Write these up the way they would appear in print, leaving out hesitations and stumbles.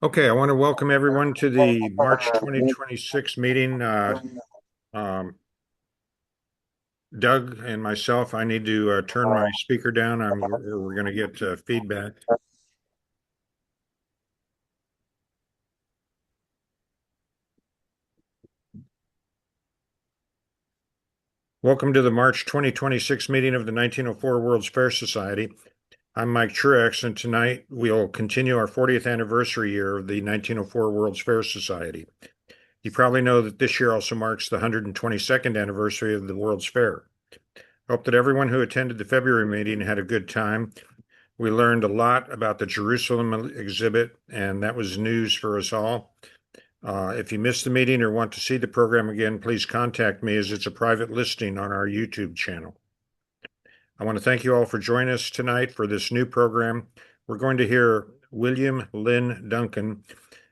Okay, I want to welcome everyone to the March 2026 meeting. Um, Doug and myself, I need to turn my speaker down. We're going to get feedback. Welcome to the March 2026 meeting of the 1904 World's Fair Society. I'm Mike Truex, and tonight we'll continue our 40th anniversary year of the 1904 World's Fair Society. You probably know that this year also marks the 122nd anniversary of the World's Fair. I hope that everyone who attended the February meeting had a good time. We learned a lot about the Jerusalem exhibit, and that was news for us all. If you missed the meeting or want to see the program again, please contact me as it's a private listing on our YouTube channel. I want to thank you all for joining us tonight for this new program. We're going to hear William Lynn Duncan,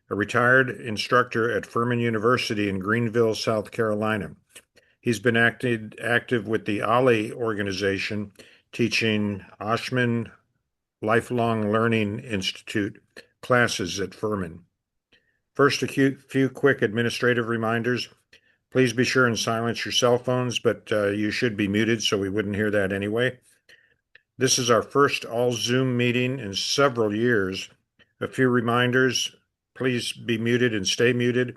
a retired instructor at Furman University in Greenville, South Carolina. He's been active with the OLLI organization, teaching Oshman Lifelong Learning Institute classes at Furman. First, a few quick administrative reminders. Please be sure and silence your cell phones, but you should be muted so we wouldn't hear that anyway. This is our first all Zoom meeting in several years. A few reminders, please be muted and stay muted.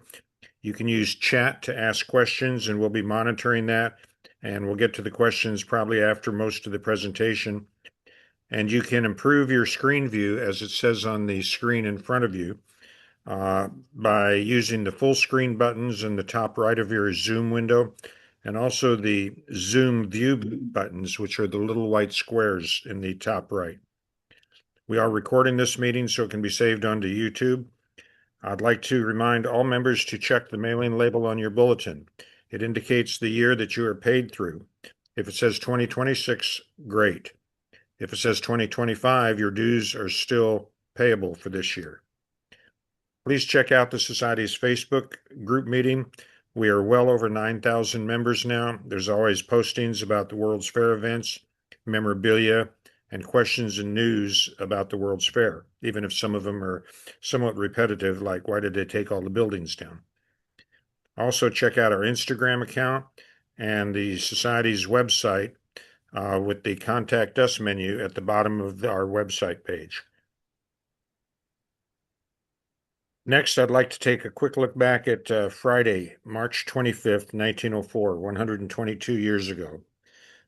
You can use chat to ask questions, and we'll be monitoring that, and we'll get to the questions probably after most of the presentation. And you can improve your screen view, as it says on the screen in front of you, by using the full screen buttons in the top right of your Zoom window, and also the Zoom view buttons, which are the little white squares in the top right. We are recording this meeting so it can be saved onto YouTube. I'd like to remind all members to check the mailing label on your bulletin. It indicates the year that you are paid through. If it says 2026, great. If it says 2025, your dues are still payable for this year. Please check out the Society's Facebook group meeting. We are well over 9,000 members now. There's always postings about the World's Fair events, memorabilia, and questions and news about the World's Fair, even if some of them are somewhat repetitive, like why did they take all the buildings down? Also, check out our Instagram account and the Society's website with the Contact Us menu at the bottom of our website page. Next, I'd like to take a quick look back at Friday, March 25th, 1904, 122 years ago.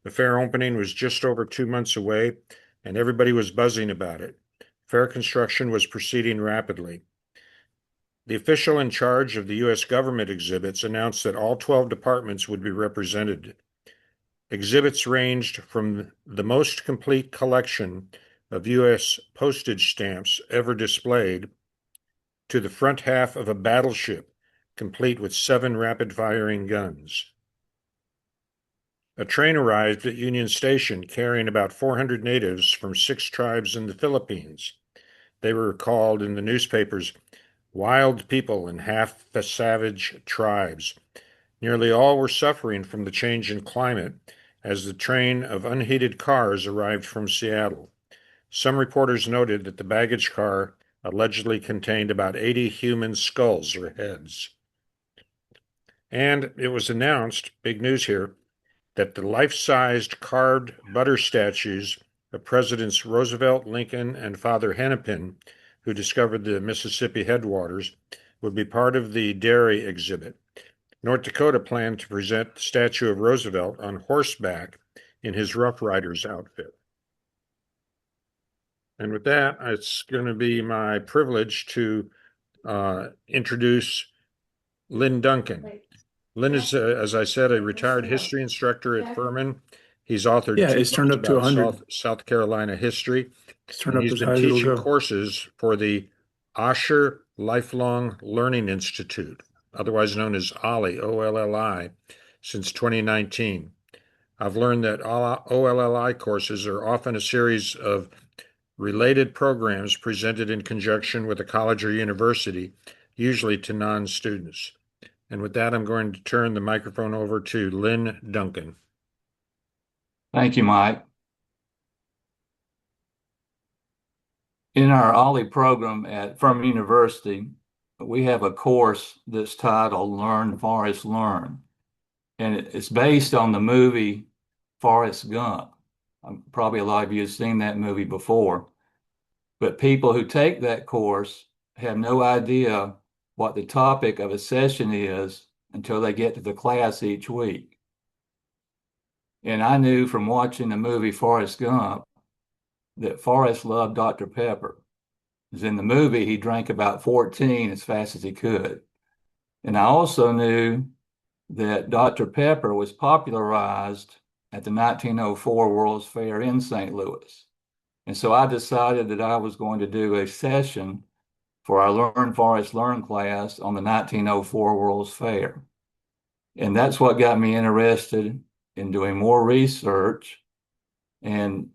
The fair opening was just over 2 months away, and everybody was buzzing about it. Fair construction was proceeding rapidly. The official in charge of the U.S. government exhibits announced that all 12 departments would be represented. Exhibits ranged from the most complete collection of U.S. postage stamps ever displayed to the front half of a battleship, complete with 7 rapid-firing guns. A train arrived at Union Station carrying about 400 natives from 6 tribes in the Philippines. They were called in the newspapers wild people and half-savage tribes. Nearly all were suffering from the change in climate as the train of unheated cars arrived from Seattle. Some reporters noted that the baggage car allegedly contained about 80 human skulls or heads. And it was announced, big news here, that the life-sized carved butter statues of Presidents Roosevelt, Lincoln, and Father Hennepin, who discovered the Mississippi headwaters, would be part of the dairy exhibit. North Dakota planned to present the statue of Roosevelt on horseback in his Rough Riders outfit. And with that, it's going to be my privilege to introduce Lynn Duncan. Lynn is, as I said, a retired history instructor at Furman. He's authored Yeah, 2 it's turned books up to about 100. South Carolina history. It's turned And up he's as been high as it'll teaching go. courses for the Osher Lifelong Learning Institute, otherwise known as OLLI, O-L-L-I, since 2019. I've learned that OLLI courses are often a series of related programs presented in conjunction with a college or university, usually to non-students. And with that, I'm going to turn the microphone over to Lynn Duncan. Thank you, Mike. In our OLLI program at Furman University, we have a course that's titled Learn, Forrest, Learn. And it's based on the movie Forrest Gump. Probably a lot of you have seen that movie before. But people who take that course have no idea what the topic of a session is until they get to the class each week. And I knew from watching the movie Forrest Gump that Forrest loved Dr. Pepper. Because in the movie, he drank about 14 as fast as he could. And I also knew that Dr. Pepper was popularized at the 1904 World's Fair in St. Louis. And so I decided that I was going to do a session for our Learn Forrest Learn class on the 1904 World's Fair. And that's what got me interested in doing more research and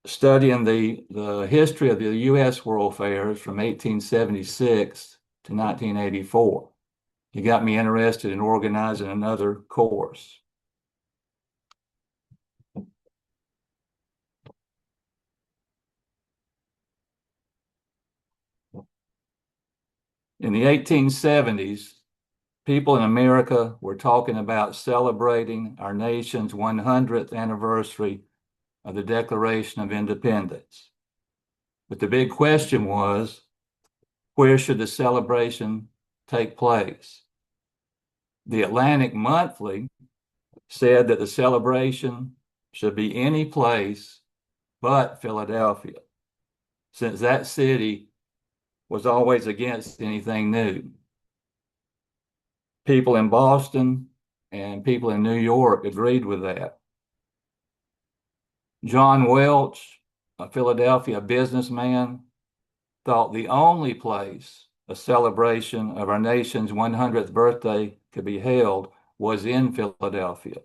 studying the history of the U.S. World Fairs from 1876 to 1984. It got me interested in organizing another course. In the 1870s, people in America were talking about celebrating our nation's 100th anniversary of the Declaration of Independence. But the big question was, where should the celebration take place? The Atlantic Monthly said that the celebration should be any place but Philadelphia, since that city was always against anything new. People in Boston and people in New York agreed with that. John Welch, a Philadelphia businessman, thought the only place a celebration of our nation's 100th birthday could be held was in Philadelphia.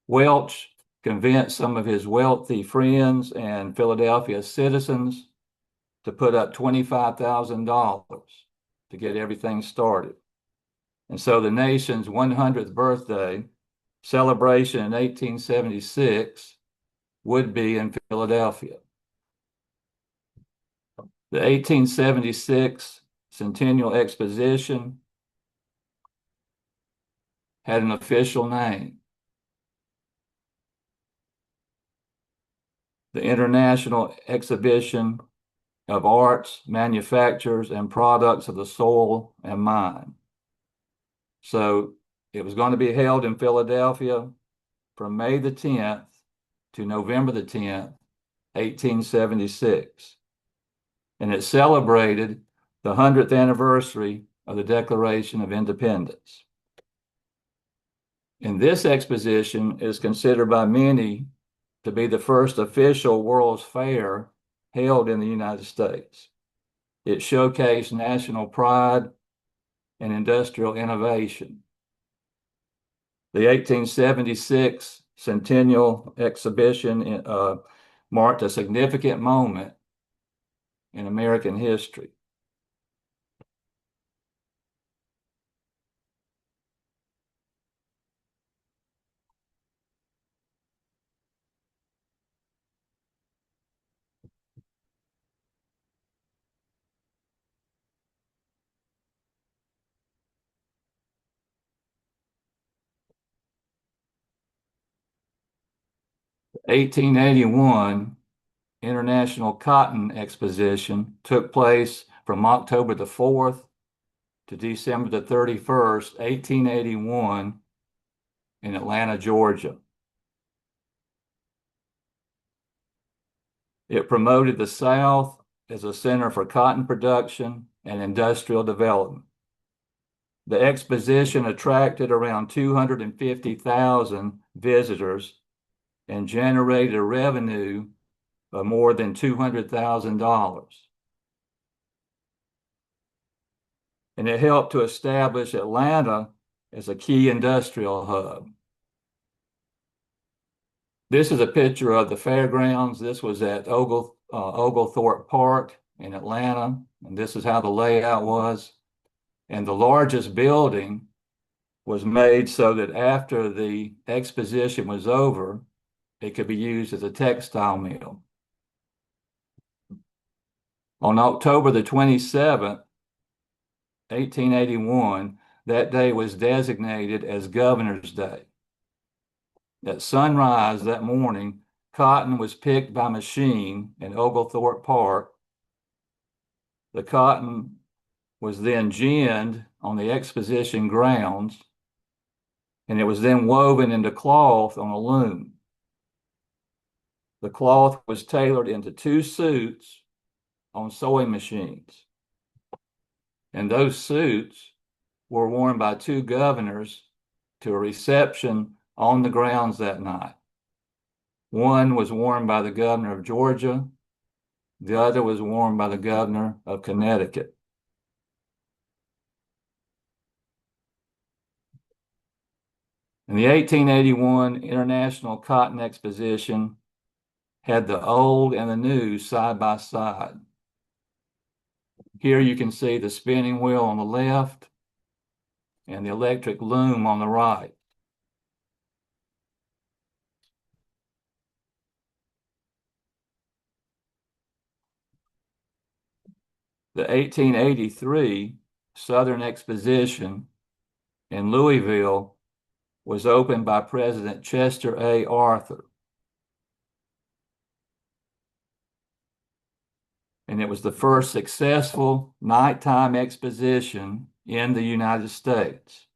Welch convinced some of his wealthy friends and Philadelphia citizens to put up $25,000 to get everything started. And so the nation's 100th birthday celebration in 1876 would be in Philadelphia. The 1876 Centennial Exposition had an official name. The International Exhibition of Arts, Manufactures, and Products of the Soil and Mine. So it was going to be held in Philadelphia from May the 10th to November the 10th, 1876. And it celebrated the 100th anniversary of the Declaration of Independence. And this exposition is considered by many to be the first official World's Fair held in the United States. It showcased national pride and industrial innovation. The 1876 Centennial Exhibition marked a significant moment in American history. The 1881 International Cotton Exposition took place from October the 4th to December the 31st, 1881 in Atlanta, Georgia. It promoted the South as a center for cotton production and industrial development. The exposition attracted around 250,000 visitors and generated a revenue of more than $200,000. And it helped to establish Atlanta as a key industrial hub. This is a picture of the fairgrounds. This was at Oglethorpe Park in Atlanta, and this is how the layout was. And the largest building was made so that after the exposition was over, it could be used as a textile mill. On October the 27th, 1881, that day was designated as Governor's Day. At sunrise that morning, cotton was picked by machine in Oglethorpe Park. The cotton was then ginned on the exposition grounds, and it was then woven into cloth on a loom. The cloth was tailored into 2 suits on sewing machines, and those suits were worn by 2 governors to a reception on the grounds that night. One was worn by the governor of Georgia, the other was worn by the governor of Connecticut. And the 1881 International Cotton Exposition had the old and the new side by side. Here you can see the spinning wheel on the left and the electric loom on the right. The 1883 Southern Exposition in Louisville was opened by President Chester A. Arthur. And it was the first successful nighttime exposition in the United States.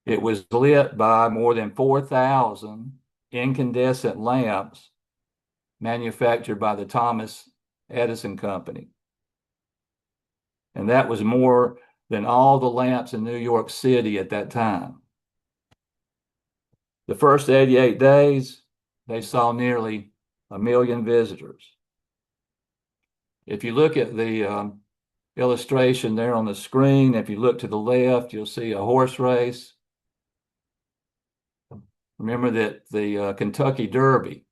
It was lit by more than 4,000 incandescent lamps manufactured by the Thomas Edison Company. And that was more than all the lamps in New York City at that time. The first 88 days, they saw nearly 1 million visitors. If you look at the illustration there on the screen, if you look to the left, you'll see a horse race. Remember that the Kentucky Derby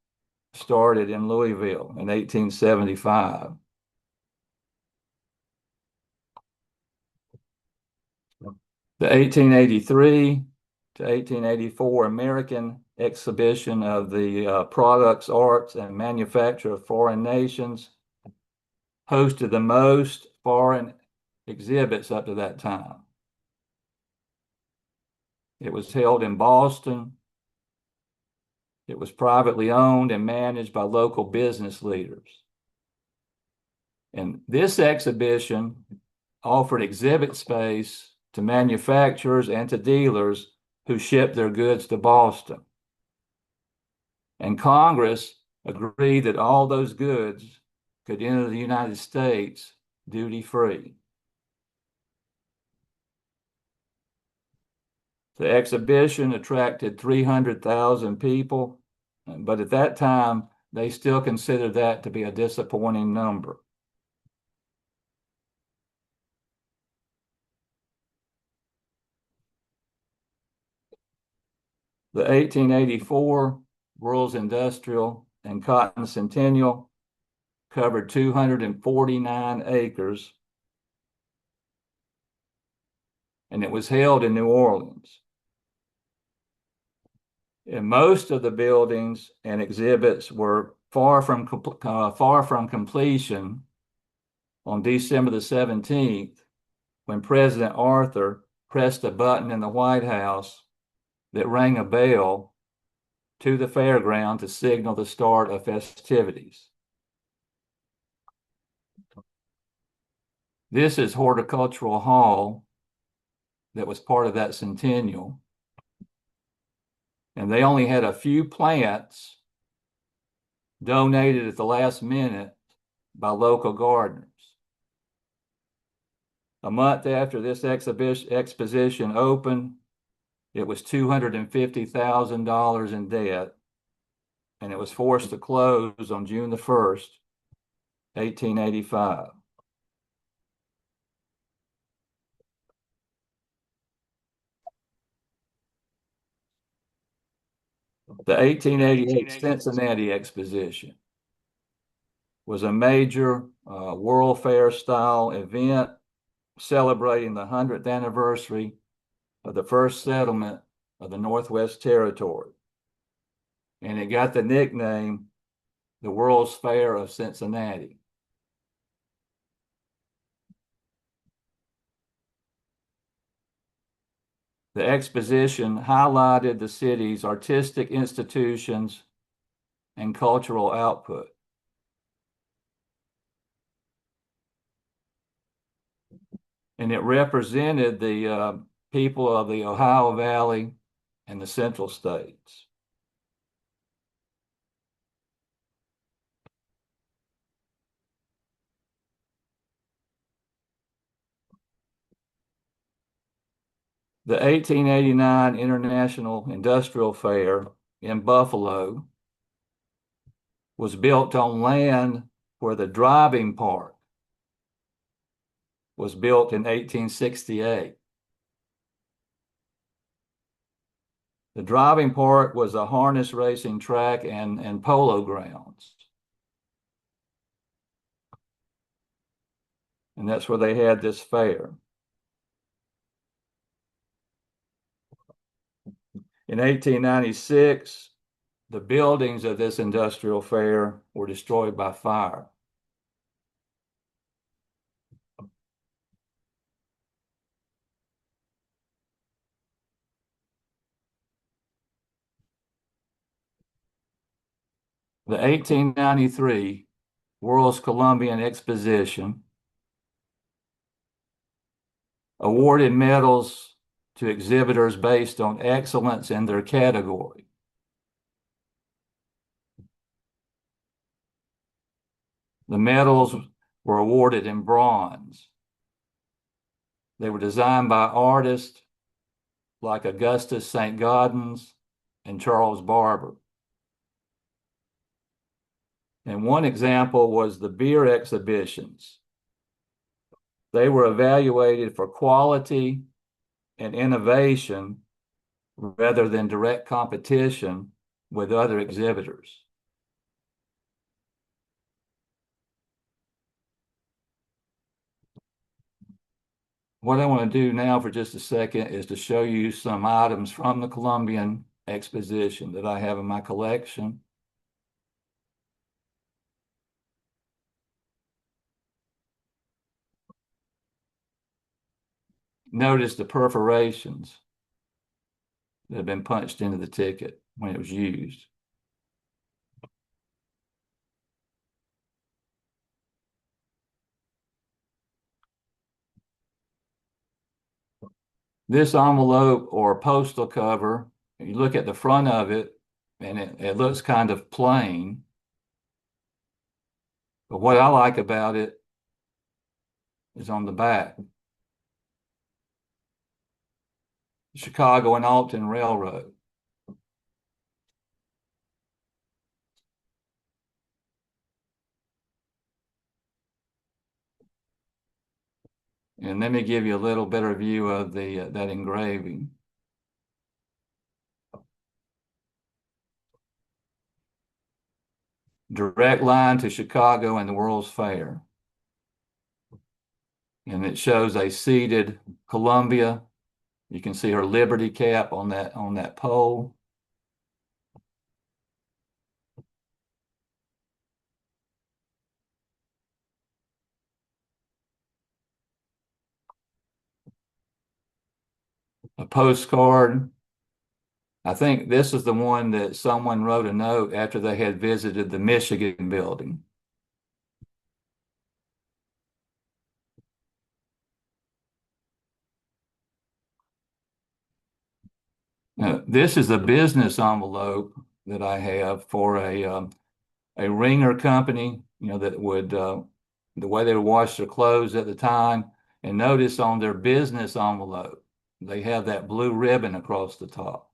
started in Louisville in 1875. The 1883 to 1884 American Exhibition of the Products, Arts, and Manufacture of Foreign Nations hosted the most foreign exhibits up to that time. It was held in Boston. It was privately owned and managed by local business leaders. And this exhibition offered exhibit space to manufacturers and to dealers who shipped their goods to Boston. And Congress agreed that all those goods could enter the United States duty-free. The exhibition attracted 300,000 people, but at that time, they still considered that to be a disappointing number. The 1884 World's Industrial and Cotton Centennial covered 249 acres, and it was held in New Orleans. And most of the buildings and exhibits were far from completion on December the 17th, when President Arthur pressed a button in the White House that rang a bell to the fairground to signal the start of festivities. This is Horticultural Hall that was part of that centennial. And they only had a few plants donated at the last minute by local gardeners. A month after this exposition opened, it was $250,000 in debt, and it was forced to close on June the 1st, 1885. The 1888 Cincinnati Exposition was a major World Fair style event celebrating the 100th anniversary of the first settlement of the Northwest Territory. and it got the nickname the World's Fair of Cincinnati. The exposition highlighted the city's artistic institutions and cultural output. And it represented the people of the Ohio Valley and the Central States. The 1889 International Industrial Fair in Buffalo was built on land where the driving park was built in 1868. The driving park was a harness racing track and polo grounds. And that's where they had this fair. In 1896, the buildings of this industrial fair were destroyed by fire. The 1893 World's Columbian Exposition awarded medals to exhibitors based on excellence in their category. The medals were awarded in bronze. They were designed by artists like Augustus St. Gaudens and Charles Barber. And one example was the beer exhibitions. They were evaluated for quality and innovation rather than direct competition with other exhibitors. What I want to do now for just a second is to show you some items from the Columbian Exposition that I have in my collection. Notice the perforations that have been punched into the ticket when it was used. This envelope or postal cover, you look at the front of it and it looks kind of plain. But what I like about it is on the back. Chicago and Alton Railroad. And let me give you a little better view of that engraving. Direct line to Chicago and the World's Fair. And it shows a seated Columbia. You can see her Liberty cap on that pole. A postcard. I think this is the one that someone wrote a note after they had visited the Michigan building. Now, this is a business envelope that I have for a ringer company, that would, the way they would wash their clothes at the time. And notice on their business envelope, they have that blue ribbon across the top.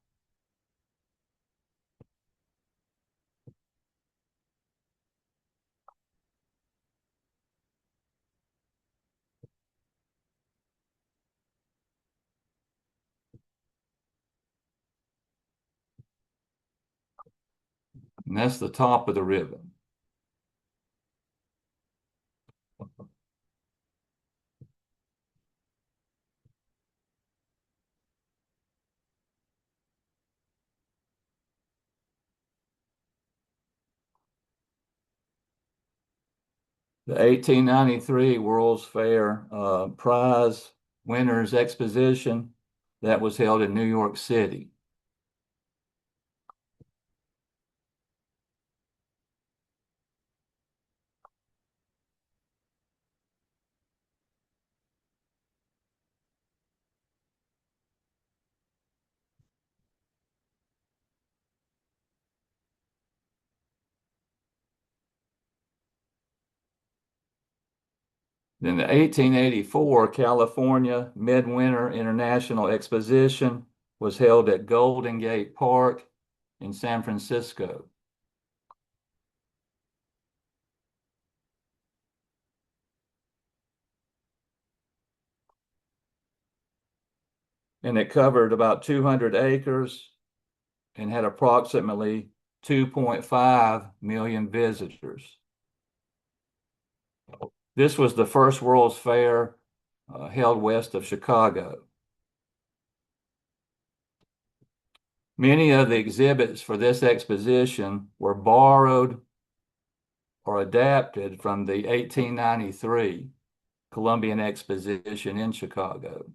And that's the top of the ribbon. The 1893 World's Fair prize winners exposition that was held in New York City. Then the 1884 California Midwinter International Exposition was held at Golden Gate Park in San Francisco. And it covered about 200 acres and had approximately 2.5 million visitors. This was the first World's Fair held west of Chicago. Many of the exhibits for this exposition were borrowed or adapted from the 1893 Columbian Exposition in Chicago.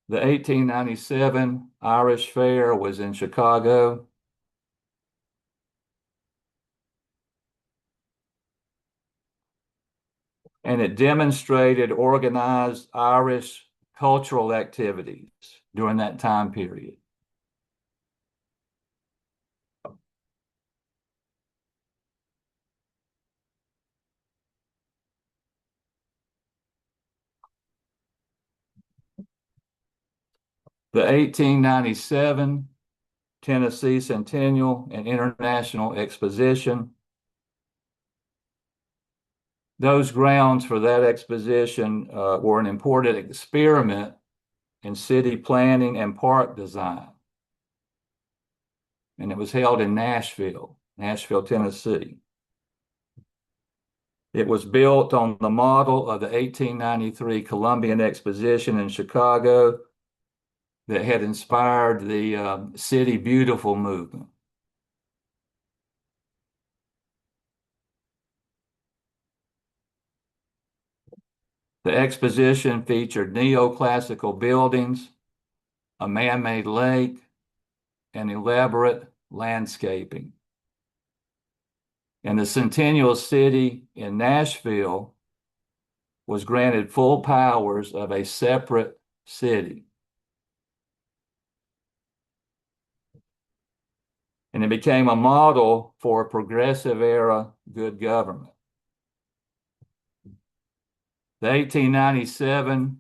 The 1897 Irish Fair was in Chicago. And it demonstrated organized Irish cultural activities during that time period. The 1897 Tennessee Centennial and International Exposition. Those grounds for that exposition were an important experiment in city planning and park design. And it was held in Nashville, Tennessee. It was built on the model of the 1893 Columbian Exposition in Chicago that had inspired the City Beautiful movement. The exposition featured neoclassical buildings, a man-made lake, and elaborate landscaping. And the Centennial City in Nashville was granted full powers of a separate city. And it became a model for a progressive era good government. The 1897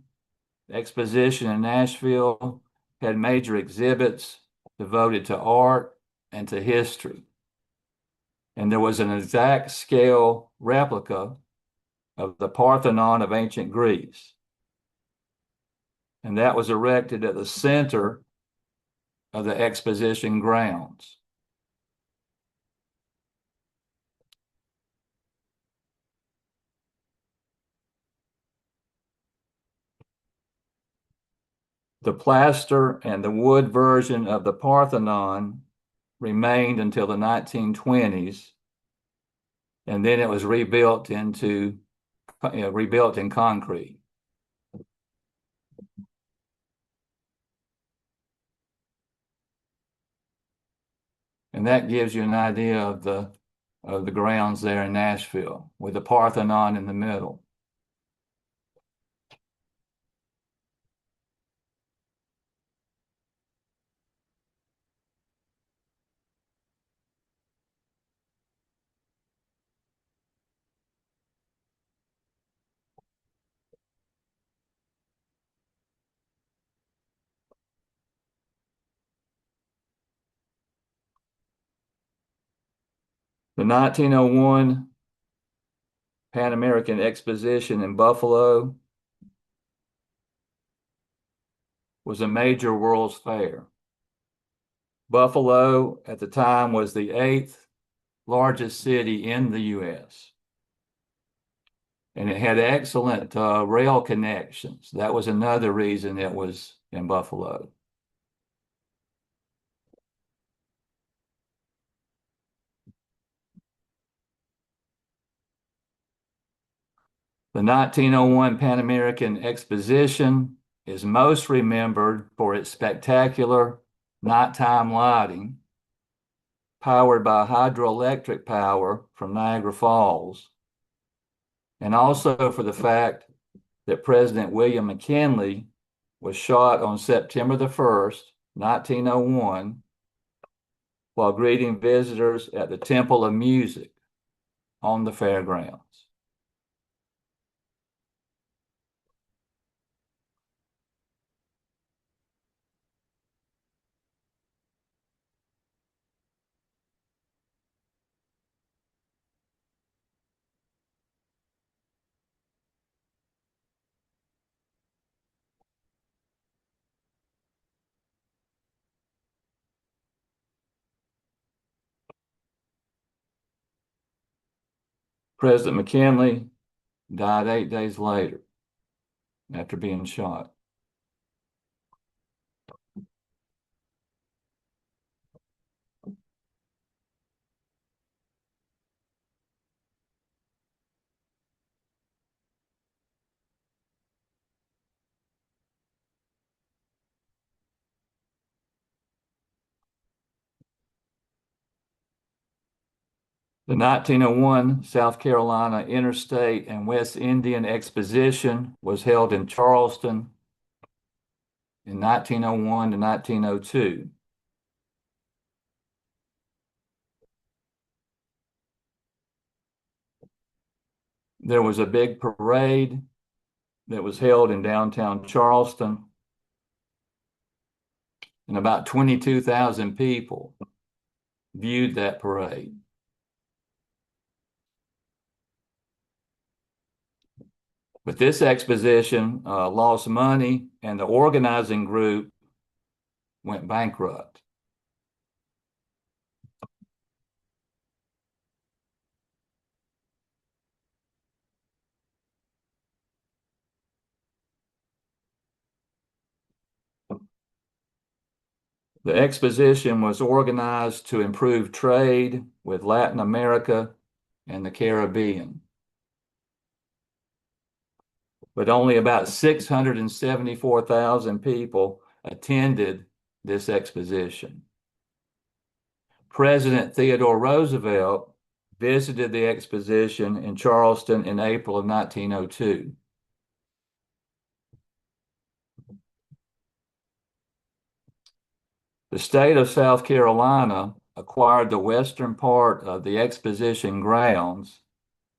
exposition in Nashville had major exhibits devoted to art and to history. And there was an exact scale replica of the Parthenon of ancient Greece. And that was erected at the center of the exposition grounds. The plaster and the wood version of the Parthenon remained until the 1920s, and then it was rebuilt in concrete. And that gives you an idea of the grounds there in Nashville, with the Parthenon in the middle. The 1901 Pan American Exposition in Buffalo was a major World's Fair. Buffalo at the time was the 8th largest city in the U.S. and it had excellent rail connections. That was another reason it was in Buffalo. The 1901 Pan American Exposition is most remembered for its spectacular nighttime lighting, powered by hydroelectric power from Niagara Falls, and also for the fact that President William McKinley was shot on September the 1st, 1901, while greeting visitors at the Temple of Music on the fairgrounds. President McKinley died 8 days later after being shot. The 1901 South Carolina Interstate and West Indian Exposition was held in Charleston in 1901 to 1902. There was a big parade that was held in downtown Charleston, and about 22,000 people viewed that parade. But this exposition lost money, and the organizing group went bankrupt. The exposition was organized to improve trade with Latin America and the Caribbean. But only about 674,000 people attended this exposition. President Theodore Roosevelt visited the exposition in Charleston in April of 1902. The state of South Carolina acquired the western part of the exposition grounds,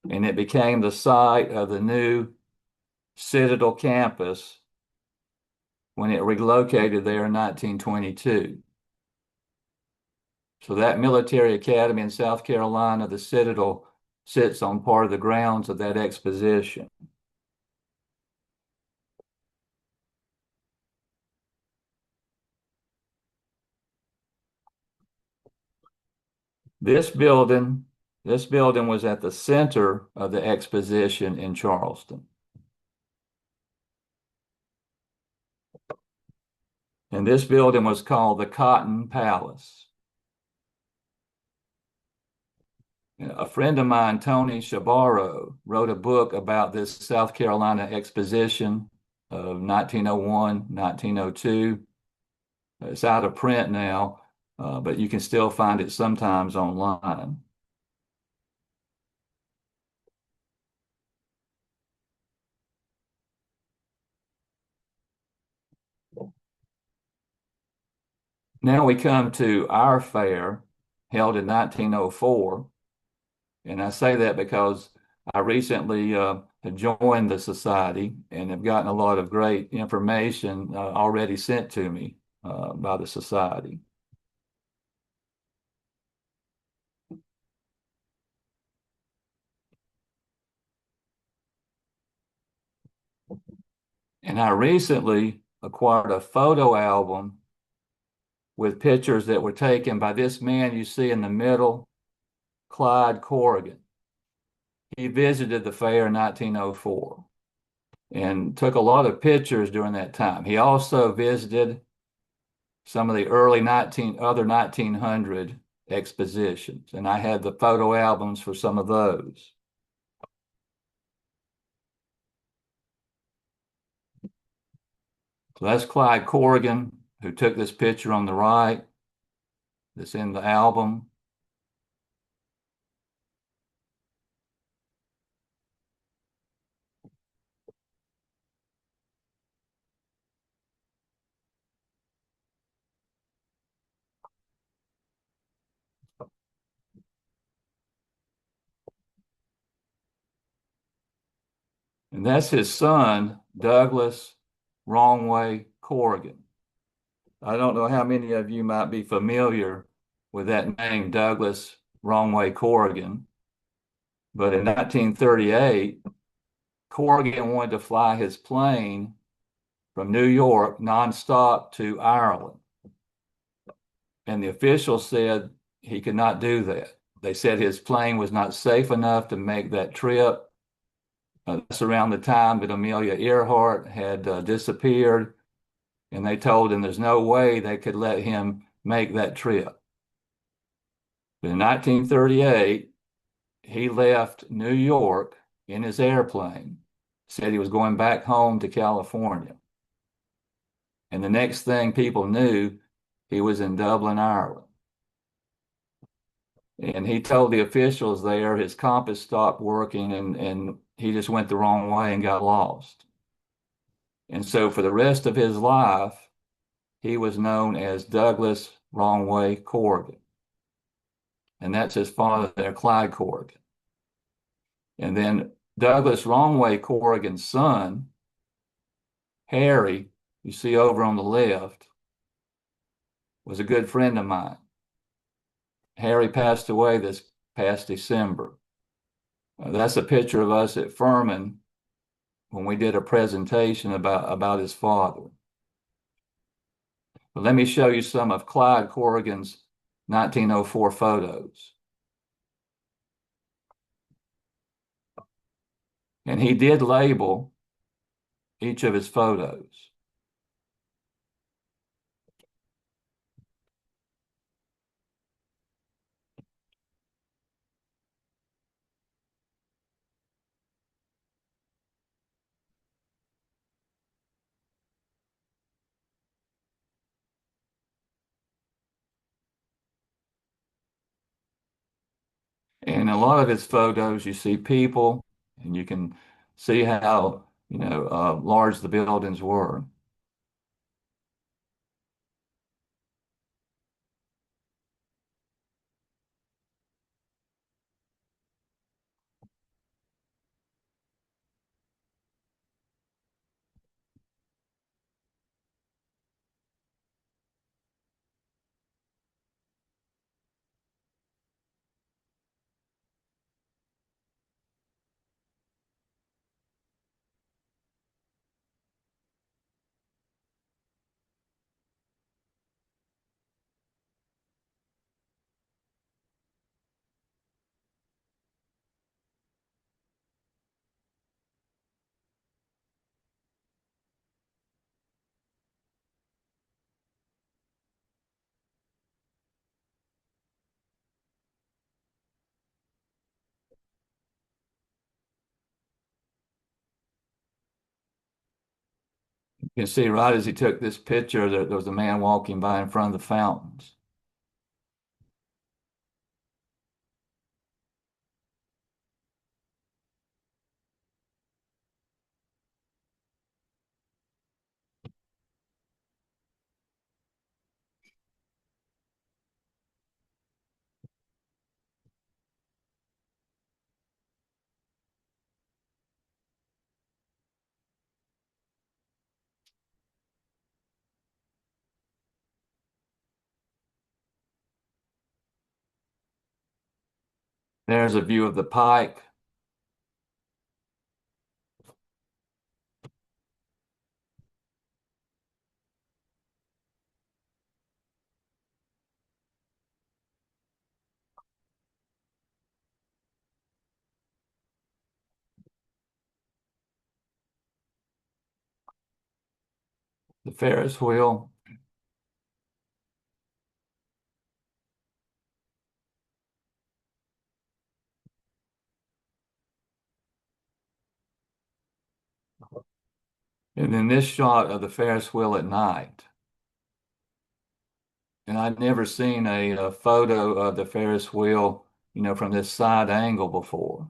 and it became the site of the new Citadel campus when it relocated there in 1922. So that military academy in South Carolina, the Citadel, sits on part of the grounds of that exposition. This building was at the center of the exposition in Charleston. And this building was called the Cotton Palace. A friend of mine, Tony Shabaro, wrote a book about this South Carolina exposition of 1901, 1902. It's out of print now, but you can still find it sometimes online. Now we come to our fair held in 1904. And I say that because I recently have joined the society and have gotten a lot of great information already sent to me by the society. And I recently acquired a photo album with pictures that were taken by this man you see in the middle, Clyde Corrigan. he visited the fair in 1904 and took a lot of pictures during that time. He also visited some of the early 1900 expositions, and I had the photo albums for some of those. So that's Clyde Corrigan, who took this picture on the right that's in the album. And that's his son, Douglas Wrongway Corrigan. I don't know how many of you might be familiar with that name, Douglas Wrongway Corrigan, but in 1938, Corrigan wanted to fly his plane from New York nonstop to Ireland. And the officials said he could not do that. They said his plane was not safe enough to make that trip. That's around the time that Amelia Earhart had disappeared, and they told him there's no way they could let him make that trip. But in 1938, he left New York in his airplane, said he was going back home to California. And the next thing people knew, he was in Dublin, Ireland. And he told the officials there his compass stopped working and he just went the wrong way and got lost. And so for the rest of his life, he was known as Douglas Wrongway Corrigan. And that's his father there, Clyde Corrigan. And then Douglas Wrongway Corrigan's son, Harry, you see over on the left, was a good friend of mine. Harry passed away this past December. That's a picture of us at Furman when we did a presentation about his father. But let me show you some of Clyde Corrigan's 1904 photos. And he did label each of his photos. And a lot of his photos, you see people, and you can see how, large the buildings were. You can see right as he took this picture, there was a man walking by in front of the fountains. There's a view of the pike. the Ferris wheel. And then this shot of the Ferris wheel at night. And I'd never seen a photo of the Ferris wheel, from this side angle before.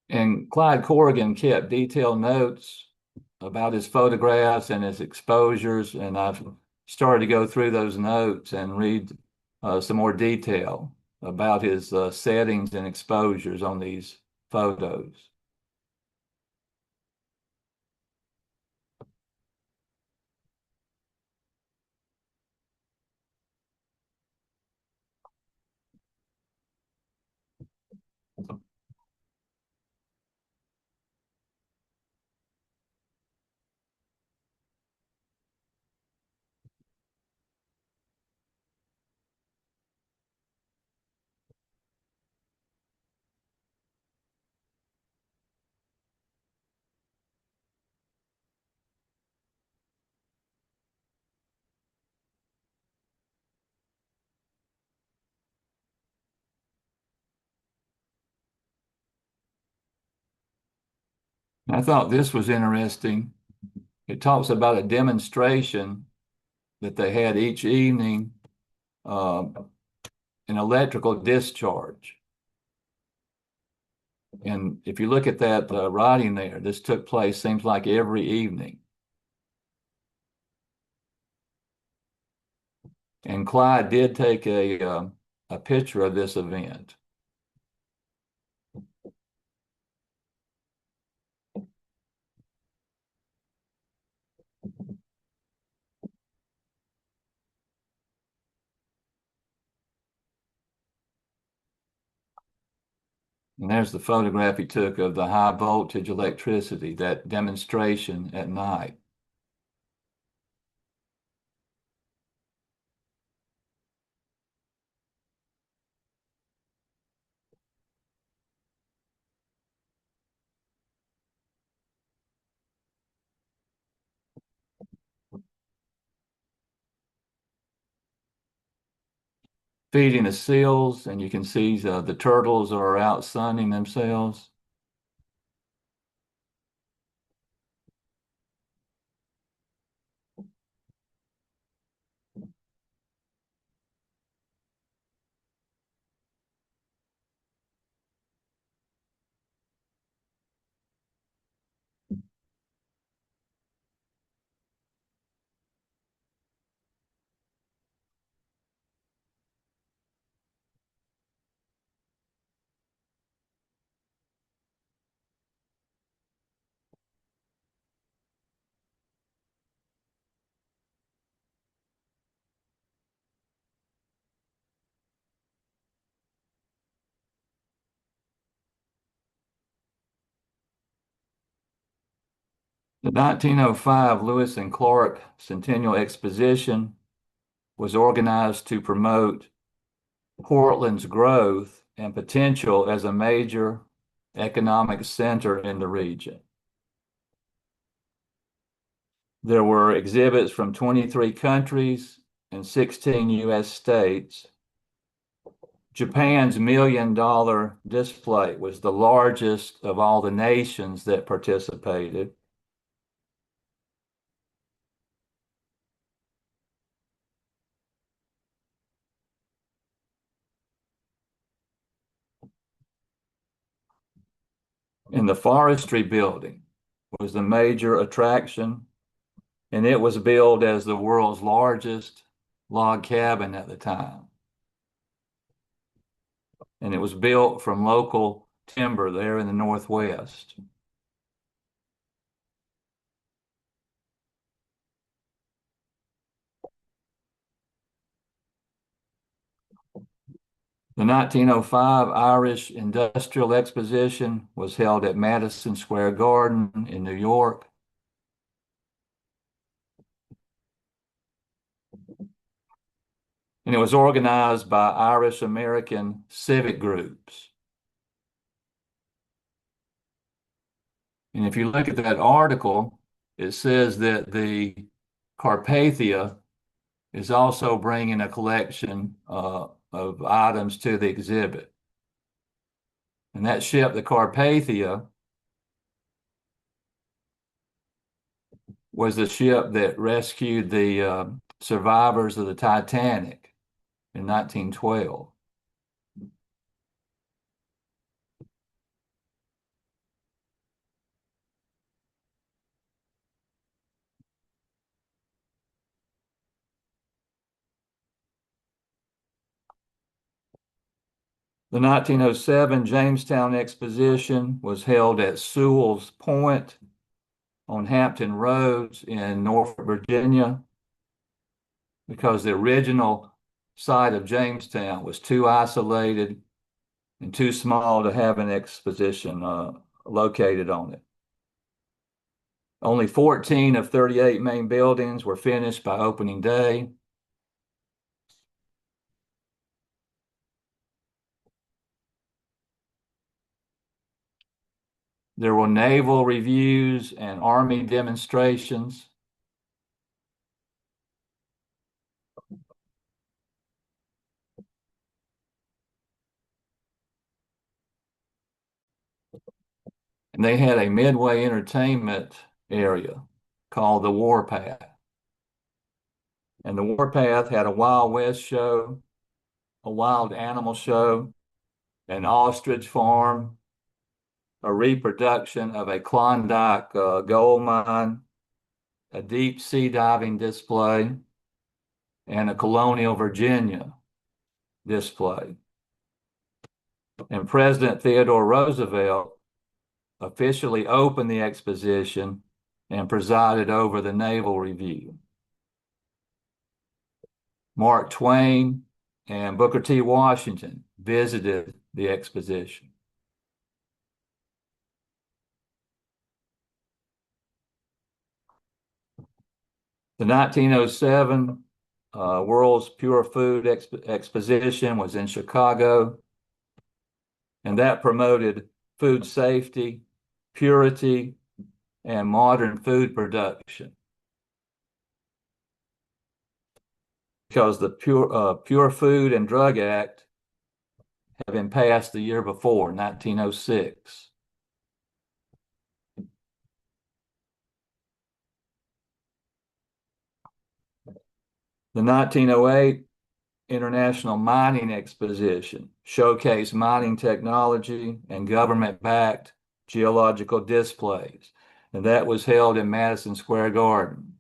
And Clyde Corrigan kept detailed notes about his photographs and his exposures, and I've started to go through those notes and read some more detail about his settings and exposures on these photos. I thought this was interesting. It talks about a demonstration that they had each evening, an electrical discharge. And if you look at that writing there, this took place, seems like every evening. And Clyde did take a picture of this event. And there's the photograph he took of the high voltage electricity, that demonstration at night. Feeding the seals, and you can see the turtles are out sunning themselves. The 1905 Lewis and Clark Centennial Exposition was organized to promote Portland's growth and potential as a major economic center in the region. There were exhibits from 23 countries and 16 U.S. states. Japan's $1 million display was the largest of all the nations that participated. And the forestry building was the major attraction, and it was billed as the world's largest log cabin at the time. And it was built from local timber there in the Northwest. The 1905 Irish Industrial Exposition was held at Madison Square Garden in New York. And it was organized by Irish American civic groups. And if you look at that article, it says that the Carpathia is also bringing a collection of items to the exhibit. And that ship, the Carpathia, was the ship that rescued the survivors of the Titanic in 1912. The 1907 Jamestown Exposition was held at Sewell's Point on Hampton Roads in Norfolk, Virginia, because the original site of Jamestown was too isolated and too small to have an exposition located on it. Only 14 of 38 main buildings were finished by opening day. There were naval reviews and Army demonstrations. And they had a midway entertainment area called the Warpath. And the Warpath had a Wild West show, a wild animal show, an ostrich farm, a reproduction of a Klondike gold mine, a deep sea diving display, and a colonial Virginia display. And President Theodore Roosevelt officially opened the exposition and presided over the Naval Review. Mark Twain and Booker T. Washington visited the exposition. The 1907 World's Pure Food Exposition was in Chicago, and that promoted food safety, purity, and modern food production. Because the Pure Food and Drug Act had been passed the year before, 1906. The 1908 International Mining Exposition showcased mining technology and government-backed geological displays, and that was held in Madison Square Garden.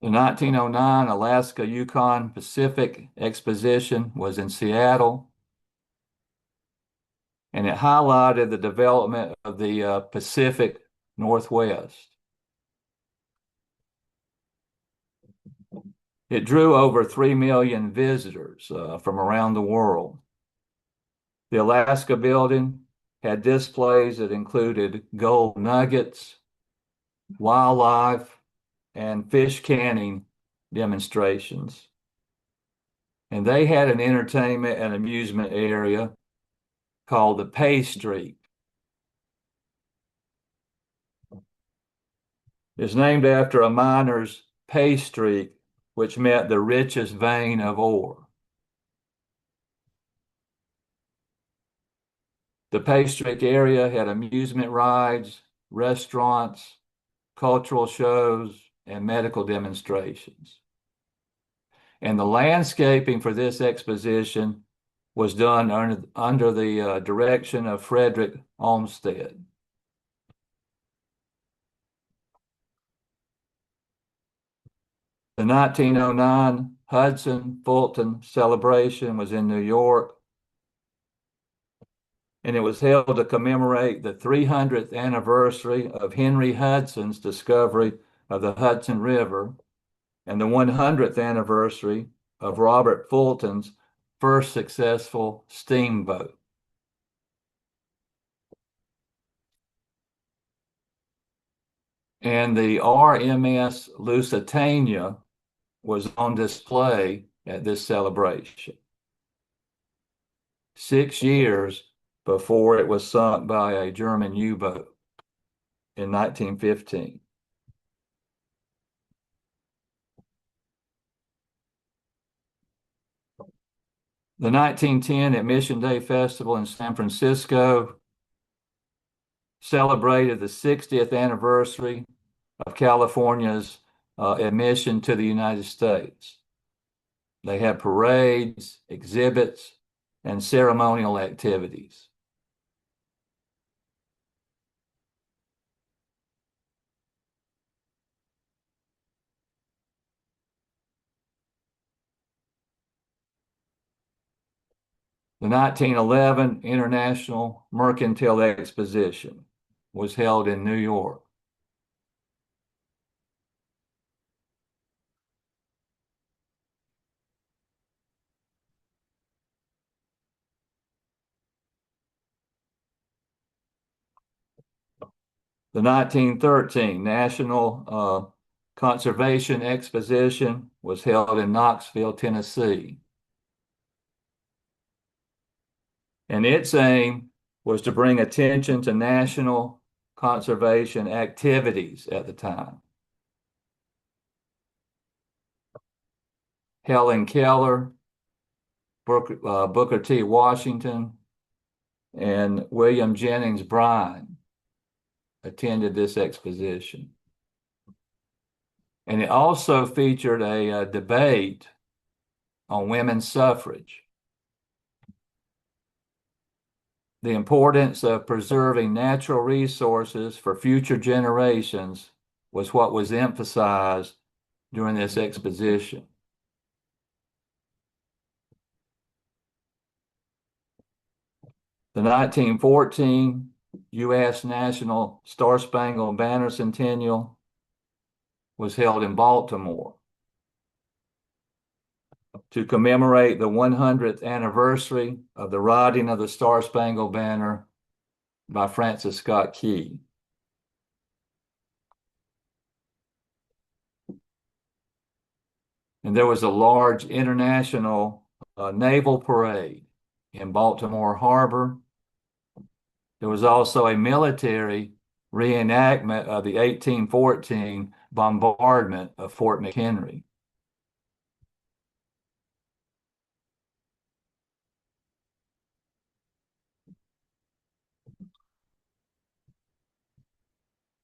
The 1909 Alaska Yukon Pacific Exposition was in Seattle, and it highlighted the development of the Pacific Northwest. It drew over 3 million visitors from around the world. The Alaska building had displays that included gold nuggets, wildlife, and fish canning demonstrations. And they had an entertainment and amusement area called the Pay Street. It's named after a miner's pay streak, which meant the richest vein of ore. The Pay Streak area had amusement rides, restaurants, cultural shows, and medical demonstrations. And the landscaping for this exposition was done under the direction of Frederick Olmsted. The 1909 Hudson Fulton celebration was in New York, and it was held to commemorate the 300th anniversary of Henry Hudson's discovery of the Hudson River and the 100th anniversary of Robert Fulton's first successful steamboat. And the RMS Lusitania was on display at this celebration 6 years before it was sunk by a German U-boat in 1915. The 1910 Admission Day Festival in San Francisco celebrated the 60th anniversary of California's admission to the United States. They had parades, exhibits, and ceremonial activities. The 1911 International Mercantile Exposition was held in New York. The 1913 National Conservation Exposition was held in Knoxville, Tennessee. And its aim was to bring attention to national conservation activities at the time. Helen Keller, Booker T. Washington, and William Jennings Bryan attended this exposition. And it also featured a debate on women's suffrage. The importance of preserving natural resources for future generations was what was emphasized during this exposition. The 1914 U.S. National Star-Spangled Banner Centennial was held in Baltimore to commemorate the 100th anniversary of the writing of the Star-Spangled Banner by Francis Scott Key. And there was a large international naval parade in Baltimore Harbor. There was also a military reenactment of the 1814 bombardment of Fort McHenry.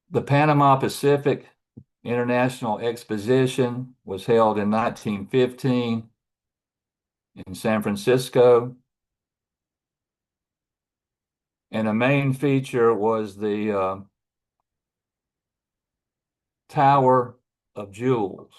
The Panama Pacific International Exposition was held in 1915 in San Francisco. And a main feature was the Tower of Jewels.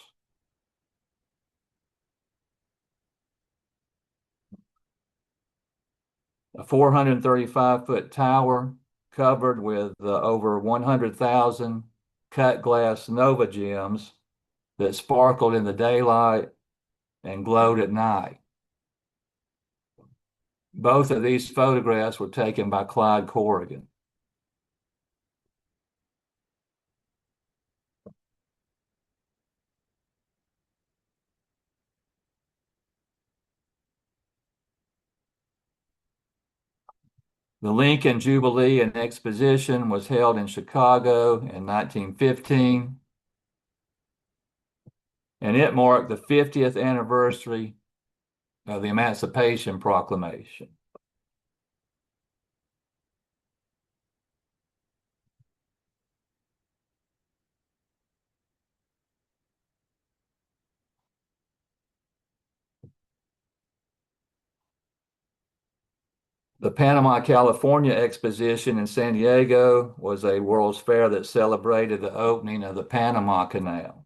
A 435-foot tower covered with over 100,000 cut glass nova gems that sparkled in the daylight and glowed at night. Both of these photographs were taken by Clyde Corrigan. The Lincoln Jubilee and Exposition was held in Chicago in 1915, and it marked the 50th anniversary of the Emancipation Proclamation. The Panama, California Exposition in San Diego was a World's Fair that celebrated the opening of the Panama Canal.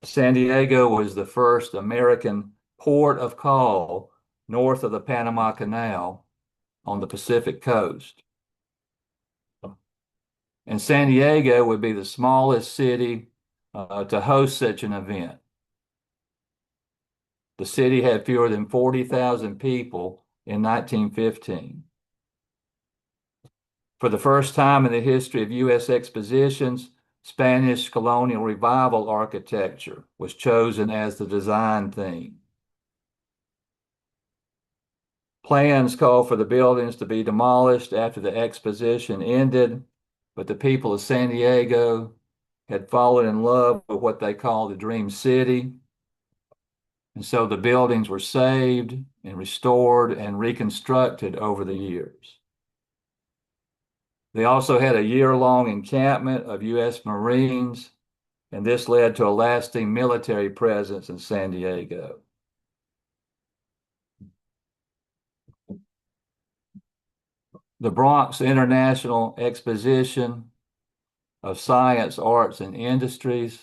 San Diego was the first American port of call north of the Panama Canal on the Pacific coast. And San Diego would be the smallest city to host such an event. The city had fewer than 40,000 people in 1915. For the first time in the history of U.S. expositions, Spanish colonial revival architecture was chosen as the design theme. Plans called for the buildings to be demolished after the exposition ended, but the people of San Diego had fallen in love with what they called the Dream City. And so the buildings were saved and restored and reconstructed over the years. They also had a year-long encampment of U.S. Marines, and this led to a lasting military presence in San Diego. The Bronx International Exposition of Science, Arts, and Industries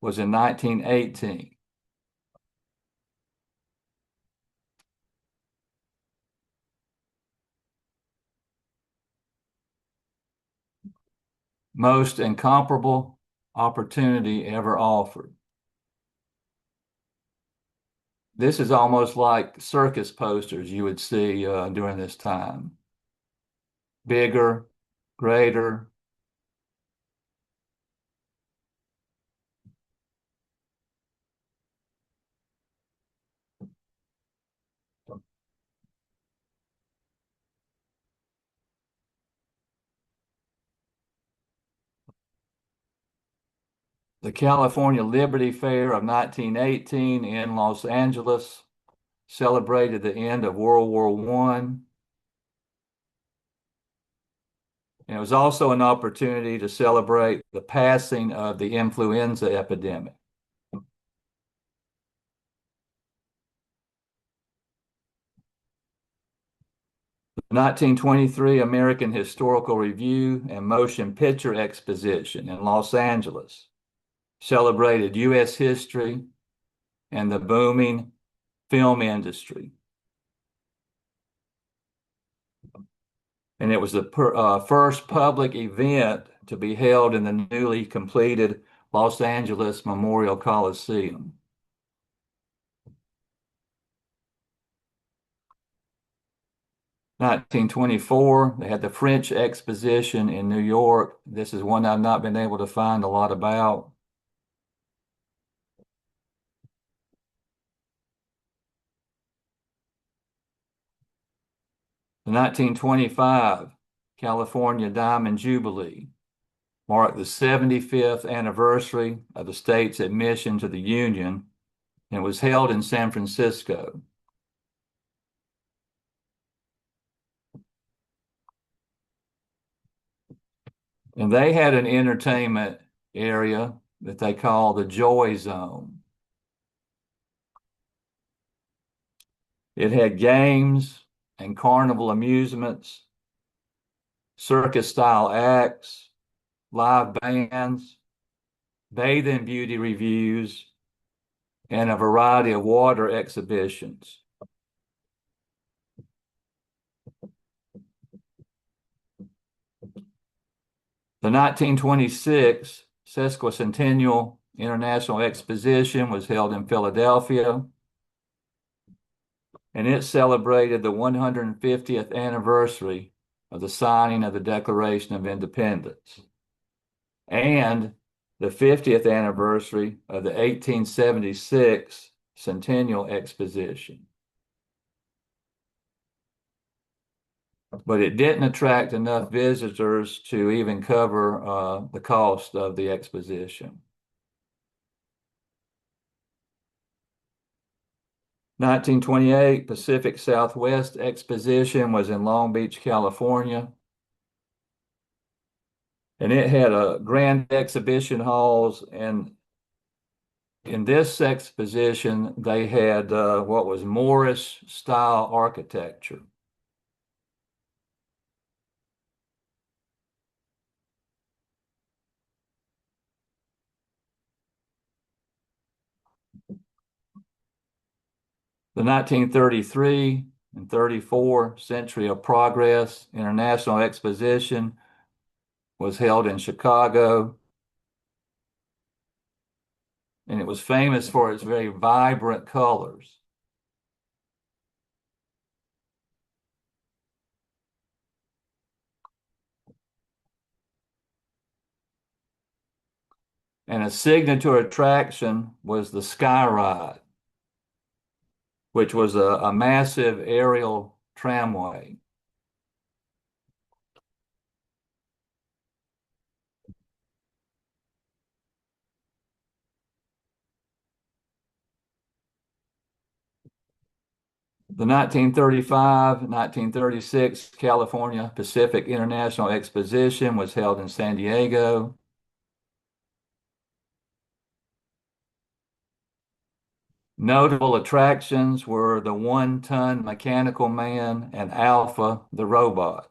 was in 1918. Most incomparable opportunity ever offered. This is almost like circus posters you would see during this time. Bigger, greater. The California Liberty Fair of 1918 in Los Angeles celebrated the end of World War I. And it was also an opportunity to celebrate the passing of the influenza epidemic. The 1923 American Historical Review and Motion Picture Exposition in Los Angeles celebrated U.S. history and the booming film industry. And it was the first public event to be held in the newly completed Los Angeles Memorial Coliseum. In 1924, they had the French Exposition in New York. This is one I've not been able to find a lot about. The 1925 California Diamond Jubilee marked the 75th anniversary of the state's admission to the Union, and it was held in San Francisco. And they had an entertainment area that they call the Joy Zone. It had games and carnival amusements, circus-style acts, live bands, bathe and beauty reviews, and a variety of water exhibitions. The 1926 Sesquicentennial International Exposition was held in Philadelphia, and it celebrated the 150th anniversary of the signing of the Declaration of Independence and the 50th anniversary of the 1876 Centennial Exposition. But it didn't attract enough visitors to even cover the cost of the exposition. 1928 Pacific Southwest Exposition was in Long Beach, California. And it had a grand exhibition halls, and in this exposition, they had what was Moorish style architecture. The 1933 and 34 Century of Progress International Exposition was held in Chicago. and it was famous for its very vibrant colors. And a signature attraction was the Sky Ride, which was a massive aerial tramway. The 1935-1936 California Pacific International Exposition was held in San Diego. Notable attractions were the one-ton mechanical man and Alpha, the robot.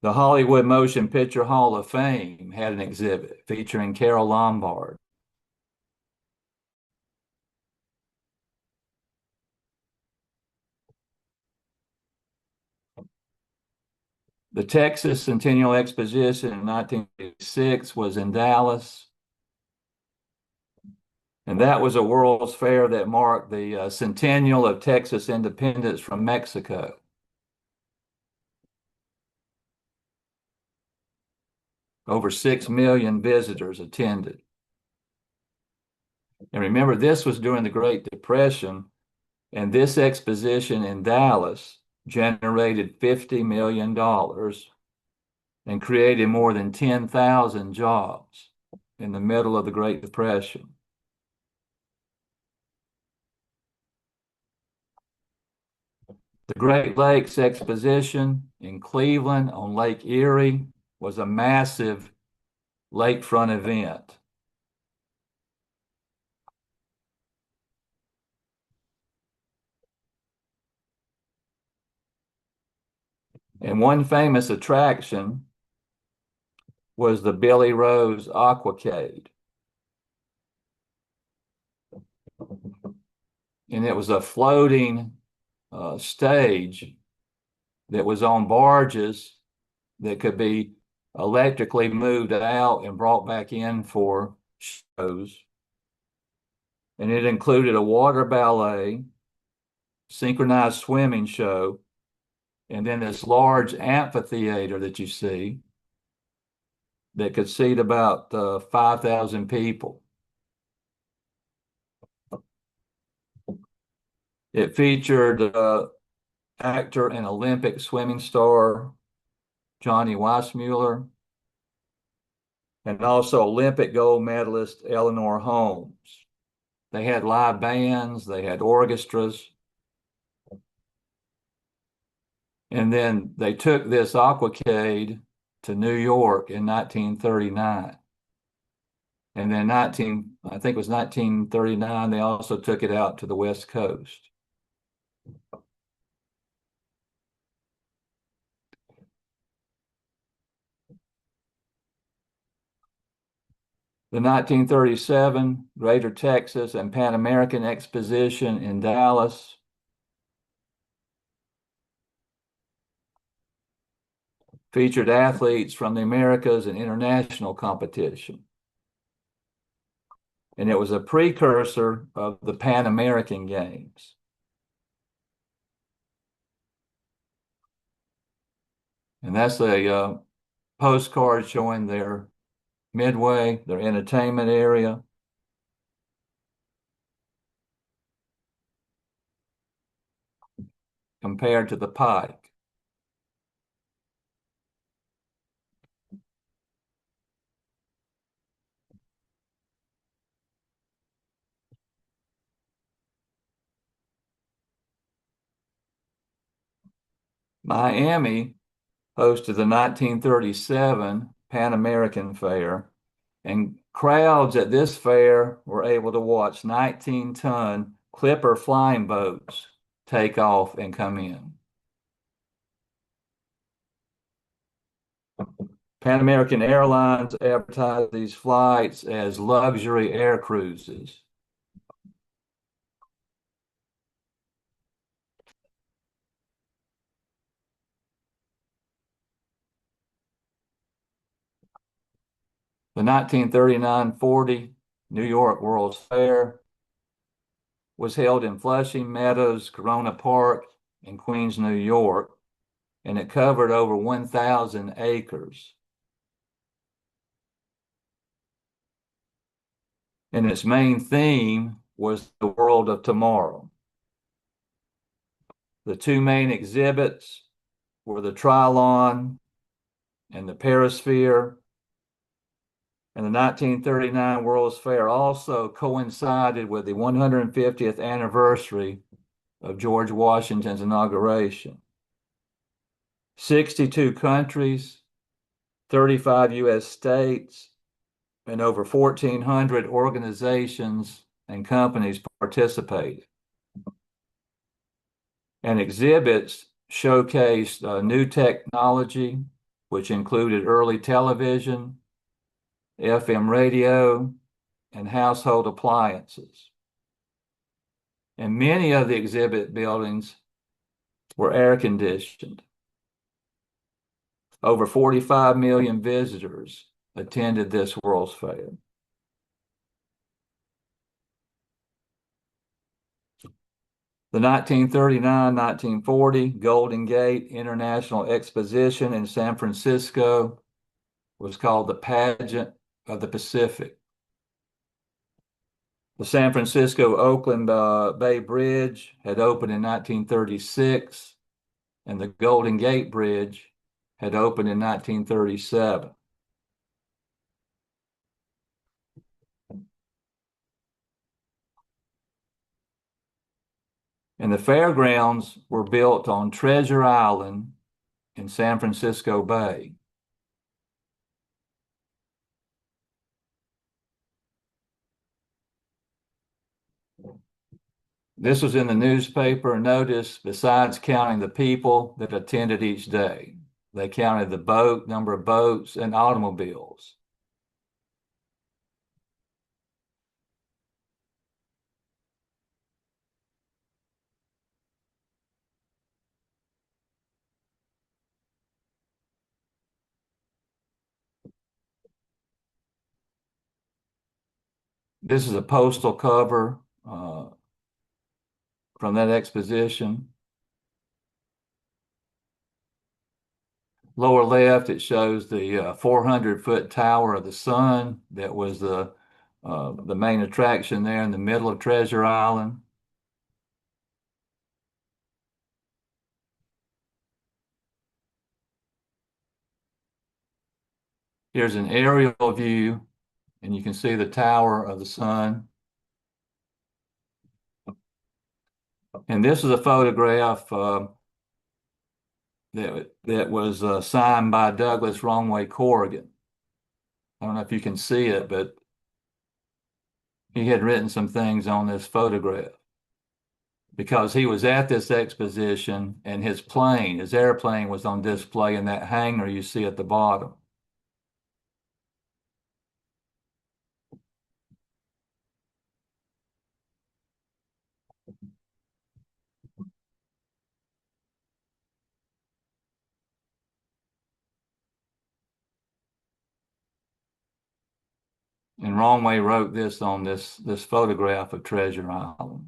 The Hollywood Motion Picture Hall of Fame had an exhibit featuring Carole Lombard. The Texas Centennial Exposition in 1986 was in Dallas. And that was a World's Fair that marked the centennial of Texas independence from Mexico. Over 6 million visitors attended. And remember, this was during the Great Depression, and this exposition in Dallas generated $50 million and created more than 10,000 jobs in the middle of the Great Depression. The Great Lakes Exposition in Cleveland on Lake Erie was a massive lakefront event. And one famous attraction was the Billy Rose Aquacade. And it was a floating stage that was on barges that could be electrically moved out and brought back in for shows. And it included a water ballet, synchronized swimming show, and then this large amphitheater that you see that could seat about 5,000 people. It featured actor and Olympic swimming star Johnny Weissmuller, and also Olympic gold medalist Eleanor Holmes. They had live bands, they had orchestras. And then they took this aquacade to New York in 1939. And then I think it was 1939, they also took it out to the West Coast. The 1937 Greater Texas and Pan American Exposition in Dallas featured athletes from the Americas and international competition. And it was a precursor of the Pan American Games. And that's a postcard showing their midway, their entertainment area. Compared to the Pike. Miami hosted the 1937 Pan American Fair, and crowds at this fair were able to watch 19-ton Clipper flying boats take off and come in. Pan American Airlines advertised these flights as luxury air cruises. The 1939-40 New York World's Fair was held in Flushing Meadows, Corona Park, in Queens, New York, and it covered over 1,000 acres. And its main theme was the world of tomorrow. The two main exhibits were the Trilon and the Perisphere. And the 1939 World's Fair also coincided with the 150th anniversary of George Washington's inauguration. 62 countries, 35 U.S. states, and over 1,400 organizations and companies participated. And exhibits showcased new technology, which included early television, FM radio, and household appliances. And many of the exhibit buildings were air conditioned. Over 45 million visitors attended this World's Fair. The 1939-1940 Golden Gate International Exposition in San Francisco was called the Pageant of the Pacific. The San Francisco-Oakland Bay Bridge had opened in 1936, and the Golden Gate Bridge had opened in 1937. And the fairgrounds were built on Treasure Island in San Francisco Bay. This was in the newspaper. Notice, besides counting the people that attended each day, they counted the number of boats and automobiles. This is a postal cover from that exposition. Lower left, it shows the 400-foot Tower of the Sun that was the main attraction there in the middle of Treasure Island. Here's an aerial view, and you can see the Tower of the Sun. And this is a photograph that was signed by Douglas Romway Corrigan. I don't know if you can see it, but he had written some things on this photograph because he was at this exposition and his airplane was on display in that hangar you see at the bottom. And Romway wrote this on this photograph of Treasure Island.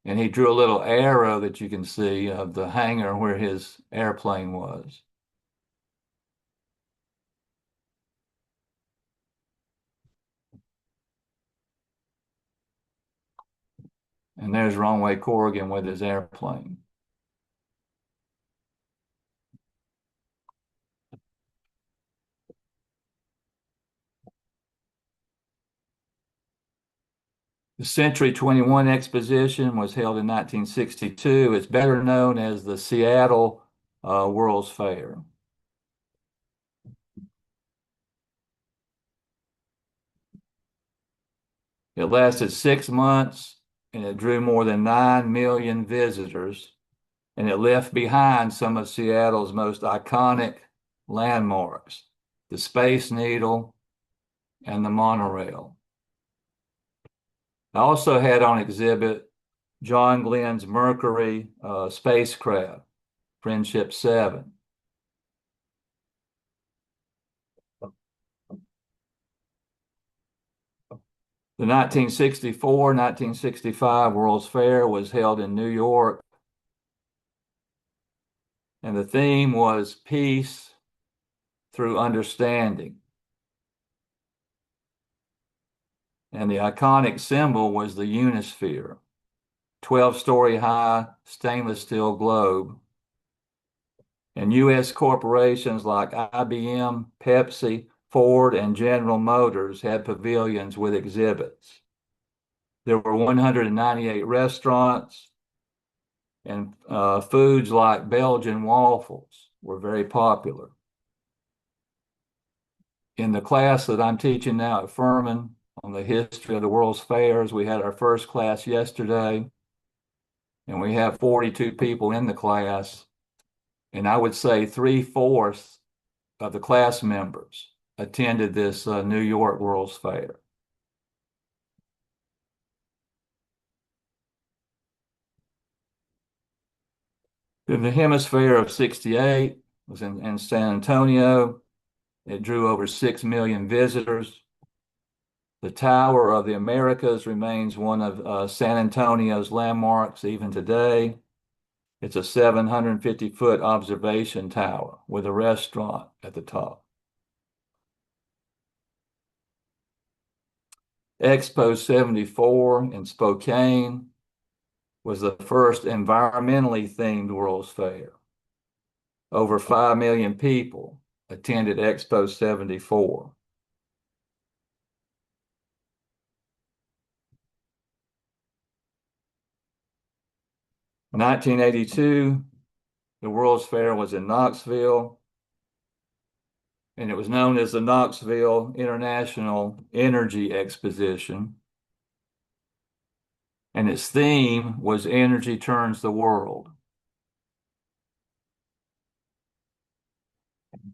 And he drew a little arrow that you can see of the hangar where his airplane was. And there's Romway Corrigan with his airplane. The Century 21 exposition was held in 1962. It's better known as the Seattle World's Fair. It lasted 6 months and it drew more than 9 million visitors, and it left behind some of Seattle's most iconic landmarks, the Space Needle and the monorail. I also had on exhibit John Glenn's Mercury spacecraft, Friendship 7. The 1964-1965 World's Fair was held in New York, and the theme was peace through understanding. And the iconic symbol was the Unisphere, 12-story high stainless steel globe. And U.S. corporations like IBM, Pepsi, Ford, and General Motors had pavilions with exhibits. There were 198 restaurants, and foods like Belgian waffles were very popular. In the class that I'm teaching now at Furman on the history of the World's Fairs, we had our first class yesterday, and we have 42 people in the class. And I would say 3/4 of the class members attended this New York World's Fair. In the Hemisphere of 68 was in San Antonio. It drew over 6 million visitors. The Tower of the Americas remains one of San Antonio's landmarks even today. It's a 750-foot observation tower with a restaurant at the top. Expo 74 in Spokane was the first environmentally themed World's Fair. Over 5 million people attended Expo 74. In 1982, the World's Fair was in Knoxville, and it was known as the Knoxville International Energy Exposition. And its theme was Energy Turns the World.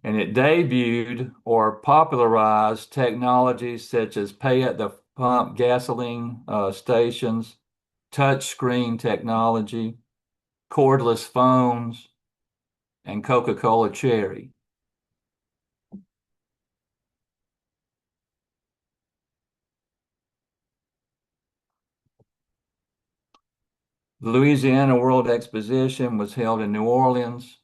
And it debuted or popularized technologies such as pay at the pump gasoline stations, touchscreen technology, cordless phones, and Coca-Cola Cherry. The Louisiana World Exposition was held in New Orleans,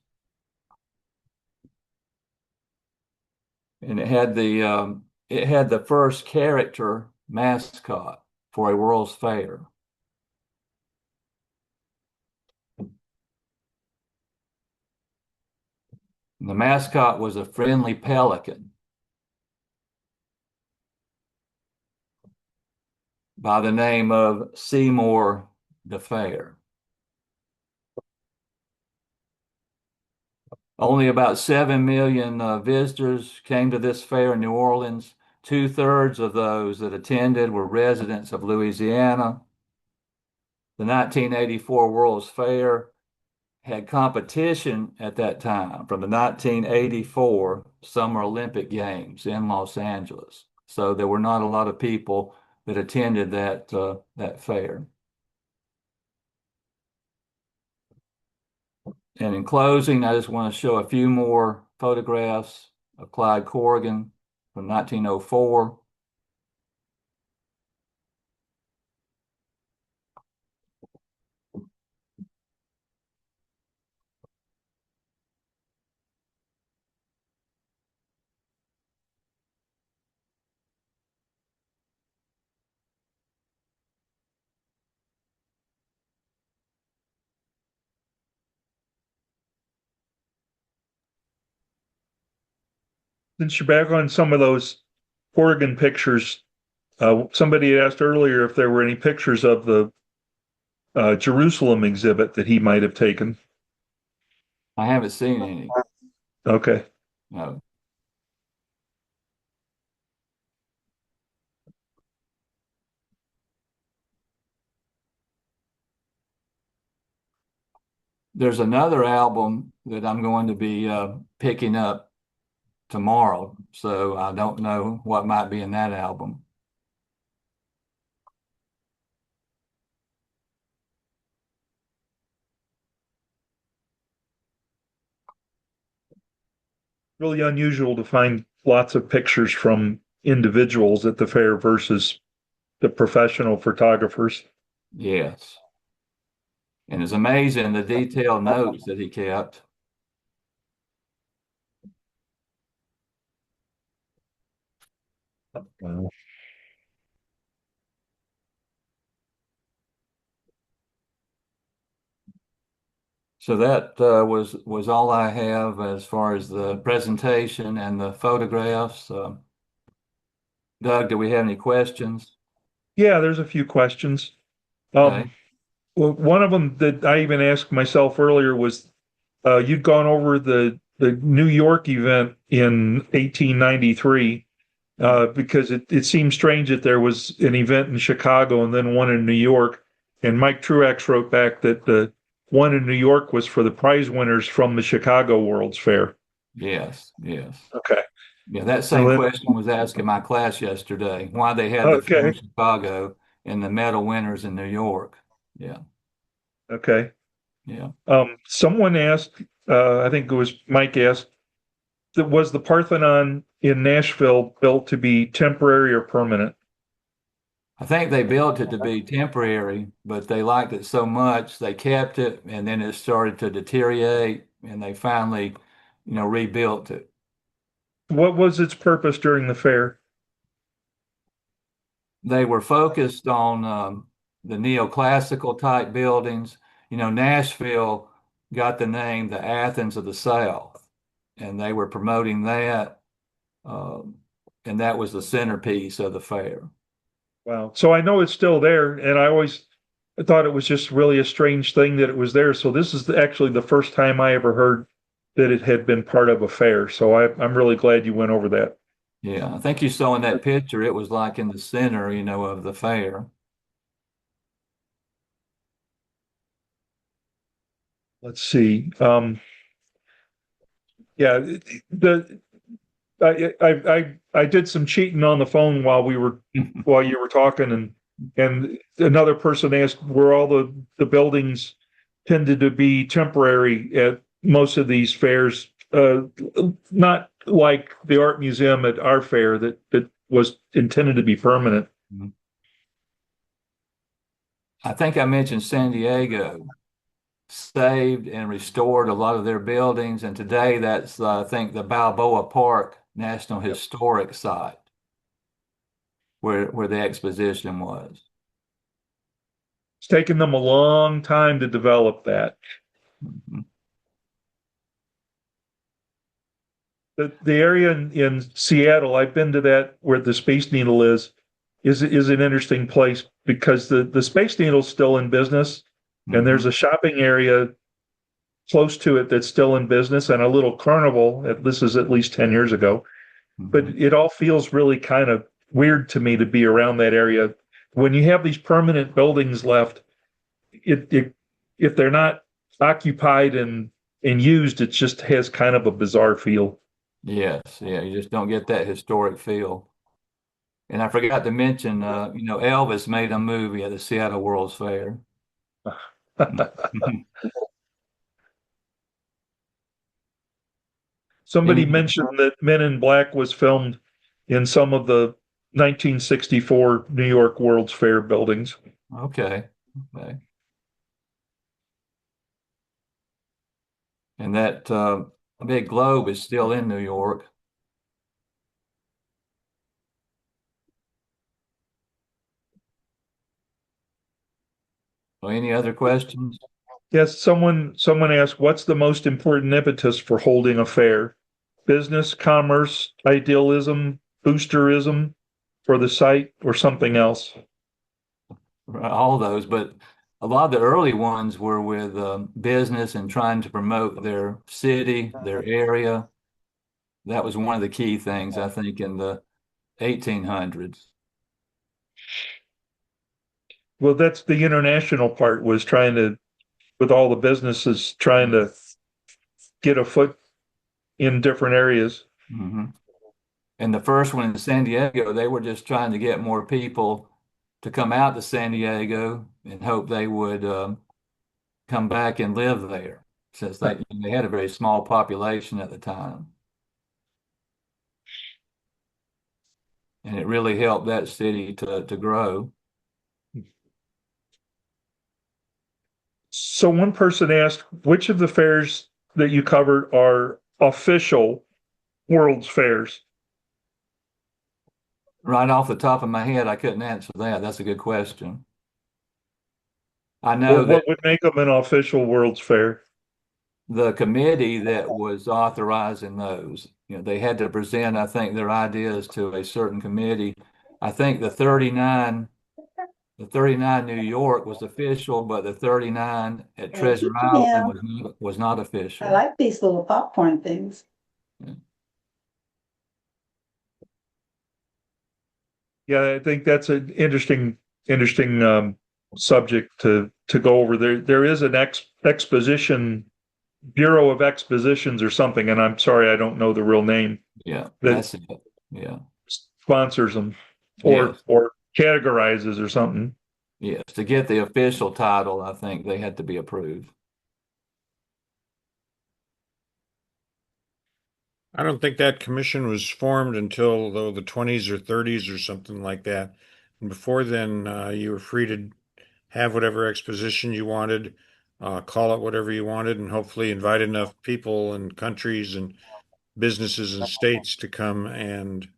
and it had the first character mascot for a World's Fair. And the mascot was a friendly pelican by the name of Seymour the Fair. Only about 7 million visitors came to this fair in New Orleans. 2/3 of those that attended were residents of Louisiana. The 1984 World's Fair had competition at that time from the 1984 Summer Olympic Games in Los Angeles. So there were not a lot of people that attended that fair. And in closing, I just want to show a few more photographs of Clyde Corrigan from 1904. Since you're back on some of those Oregon pictures, somebody had asked earlier if there were any pictures of the Jerusalem exhibit that he might have taken. I haven't seen any. Okay. No. There's another album that I'm going to be picking up tomorrow, so I don't know what might be in that album. Really unusual to find lots of pictures from individuals at the fair versus the professional photographers. Yes. And it's amazing the detailed notes that he kept. Wow. So that was all I have as far as the presentation and the photographs. Doug, do we have any questions? Yeah, there's a few questions. Okay. Well, one of them that I even asked myself earlier was, you'd gone over the New York event in 1893, because it seemed strange that there was an event in Chicago and then one in New York. And Mike Truax wrote back that the one in New York was for the prize winners from the Chicago World's Fair. Yes, yes. Okay. Yeah, that Well, same question was asked in my class yesterday, why they had the fair in okay. Chicago and the medal winners in New York. Yeah, Okay. yeah. Someone asked, I think it was Mike asked, that was the Parthenon in Nashville built to be temporary or permanent? I think they built it to be temporary, but they liked it so much they kept it, and then it started to deteriorate, and they finally, rebuilt it. What was its purpose during the fair? They were focused on the neoclassical type buildings. Nashville got the name the Athens of the South, and they were promoting that, um, and that was the centerpiece of the fair. Wow. So I know it's still there, and I always thought it was just really a strange thing that it was there. So this is actually the first time I ever heard that it had been part of a fair. So I'm really glad you went over that. Yeah, I think you saw in that picture, it was like in the center, of the fair. Let's see. Yeah, the I did some cheating on the phone while you were talking, and another person asked were all the buildings tended to be temporary at most of these fairs, not like the art museum at our fair that was intended to be permanent. I think I mentioned San Diego saved and restored a lot of their buildings, and today that's, I think, the Balboa Park National Historic Site where the exposition was. It's taken them a long time to develop that. Mhm. The area in Seattle, I've been to that where the Space Needle is an interesting place because the Space Needle's still in business, and there's Mhm. a shopping area close to it that's still in business, and a little carnival. This is at least 10 years ago, but Mhm. it all feels really kind of weird to me to be around that area. When you have these permanent buildings left, it if they're not occupied and used, it just has kind of a bizarre feel. Yes, yeah, you just don't get that historic feel. And I forgot to mention, Elvis made a movie at the Seattle World's Fair. Somebody Any, mentioned that Men in Black was filmed in some of the 1964 New York World's Fair buildings. okay, okay. And that big globe is still in New York. So any other questions? Yes, someone asked, what's the most important impetus for holding a fair? Business, commerce, idealism, boosterism for the site, or something else? All those, but a lot of the early ones were with business and trying to promote their city, their area. That was one of the key things, I think, in the 1800s. Well, that's the international part was trying to, with all the businesses trying to get a foot in different areas. Hmm. And the first one in San Diego, they were just trying to get more people to come out to San Diego and hope they would come back and live there, since they had a very small population at the time. and it really helped that city to grow. So one person asked, which of the fairs that you covered are official World's Fairs? Right off the top of my head, I couldn't answer that. That's a good question. I Or know that what would make them an official World's Fair? the committee that was authorizing those, they had to present, I think, their ideas to a certain committee. I think the 39 New York was official, but the 39 at Treasure Island Yeah, was not I official. like these little popcorn things. Yeah, I think that's an interesting subject to go over. There is an exposition Bureau of Expositions or something, and I'm sorry I don't know the real name Yeah, that that's it. Yeah. sponsors them Yes. or categorizes or something. Yes. To get the official title, I think they had to be approved. I don't think that commission was formed until though the 20s or 30s or something like that. And before then, you were free to have whatever exposition you wanted, call it whatever you wanted, and hopefully invite enough people and countries and businesses and states to come and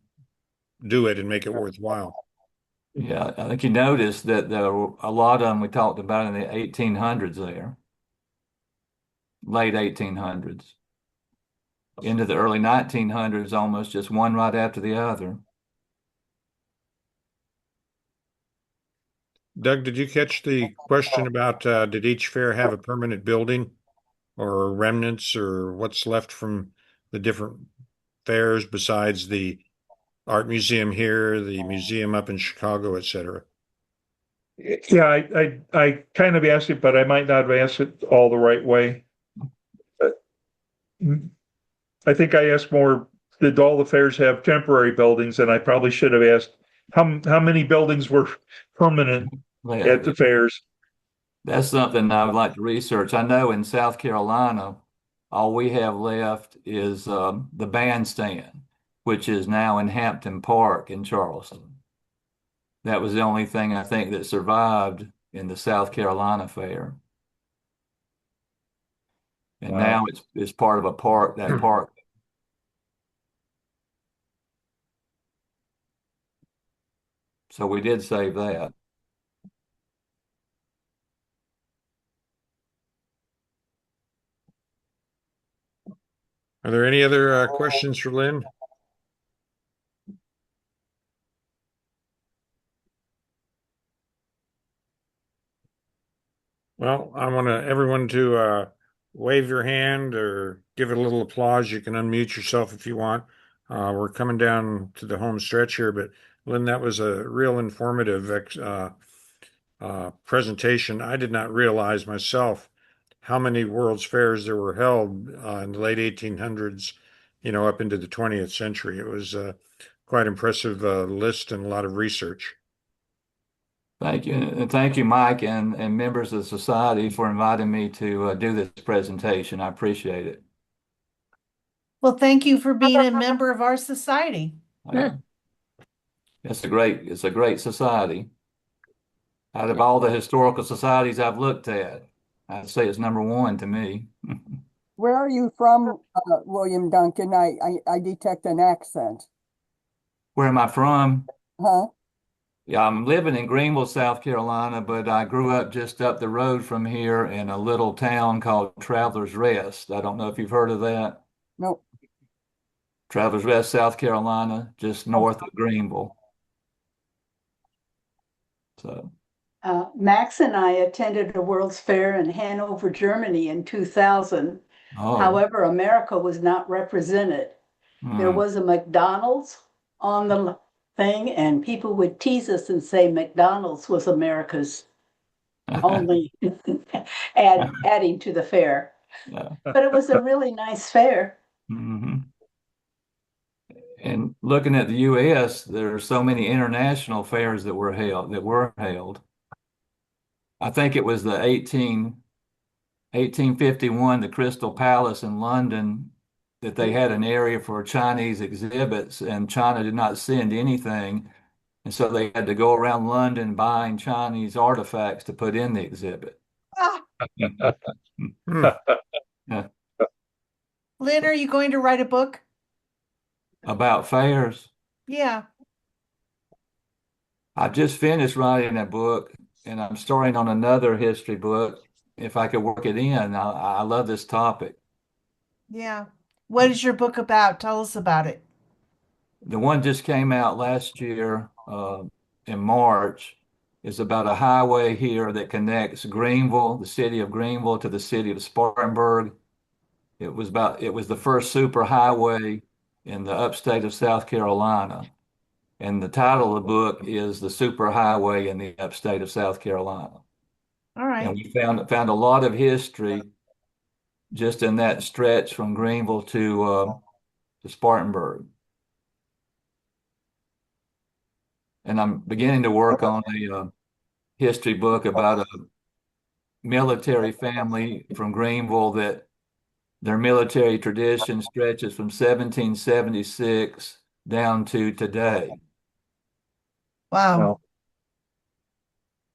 do it and make it worthwhile. Yeah, I think you noticed that there were a lot of them we talked about in the 1800s there, late 1800s. Into the early 1900s, almost just one right after the other. Doug, did you catch the question about did each fair have a permanent building or remnants or what's left from the different fairs besides the art museum here, the museum up in Chicago, etc.? Yeah, I kind of asked it, but I might not have asked it all the right way. I think I asked more, did all the fairs have temporary buildings? And I probably should have asked how many buildings were permanent at the fairs. That's something I would like to research. I know in South Carolina, all we have left is the bandstand, which is now in Hampton Park in Charleston. That was the only thing I think that survived in the South Carolina fair. And Wow. now it's part of a park, that park. So we did save that. Are there any other questions for Lynn? Well, I want everyone to wave your hand or give it a little applause. You can unmute yourself if you want. We're coming down to the home stretch here, but Lynn, that was a real informative presentation. I did not realize myself how many World's Fairs there were held in the late 1800s, up into the 20th century. It was quite impressive list and a lot of research. Thank you. And thank you, Mike, and members of the society for inviting me to do this presentation. I appreciate it. Well, thank you for being a member of our society. It's a great society. Out of all the historical societies I've looked at, I'd say it's number one to me. Where are you from, William Duncan? I detect an accent. Where am I from? Huh? Yeah, I'm living in Greenville, South Carolina, but I grew up just up the road from here in a little town called Travelers Rest. I don't know if you've heard of that. No. Travelers Rest, South Carolina, just north of Greenville. So, Max and I attended a World's Fair in Hanover, Germany in 2000. However, America was not represented. There was a McDonald's on the thing, and people would tease us and say McDonald's was America's only adding to the fair. But it was a really nice fair. And looking at the U.S., there are so many international fairs that were held. I think it was the 1851, the Crystal Palace in London that they had an area for Chinese exhibits, and China did not send anything. And so they had to go around London buying Chinese artifacts to put in the exhibit. Ah, Hmm. Yeah. Lynn, are you going to write a book? About fairs. Yeah. I just finished writing a book and I'm starting on another history book if I could work it in. I love this topic. Yeah. What is your book about? Tell us about it. The one just came out last year in March is about a highway here that connects Greenville, the city of Greenville, to the city of Spartanburg. It was the first super highway in the upstate of South Carolina. And the title of the book is The Superhighway in the Upstate of South Carolina. All And right. we found a lot of history just in that stretch from Greenville to Spartanburg. And I'm beginning to work on a history book about a military family from Greenville that their military tradition stretches from 1776 down to today. Wow. Well,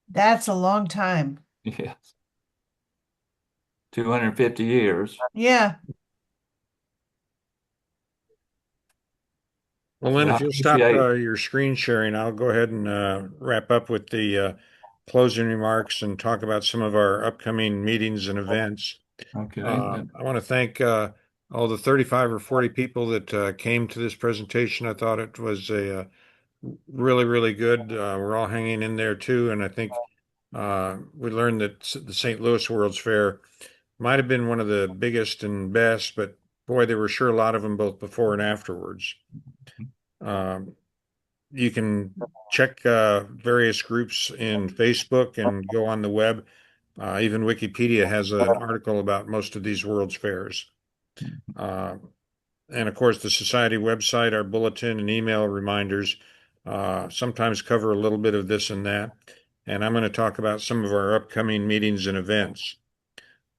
That's a long time. Yes, 250 years. Yeah. Well, Lynn, But I if you'll stop appreciate, your screen sharing, I'll go ahead and wrap up with the closing remarks and talk about some of our upcoming meetings and events. okay. I want to thank all the 35 or 40 people that came to this presentation. I thought it was a really, really good. We're all hanging in there too, and I think we learned that the St. Louis World's Fair might have been one of the biggest and best, but boy, there were sure a lot of them both before and afterwards. Um, you can check various groups in Facebook and go on the web. Even Wikipedia has an article about most of these World's Fairs. Uh, and of course, the Society website, our bulletin and email reminders sometimes cover a little bit of this and that. And I'm going to talk about some of our upcoming meetings and events.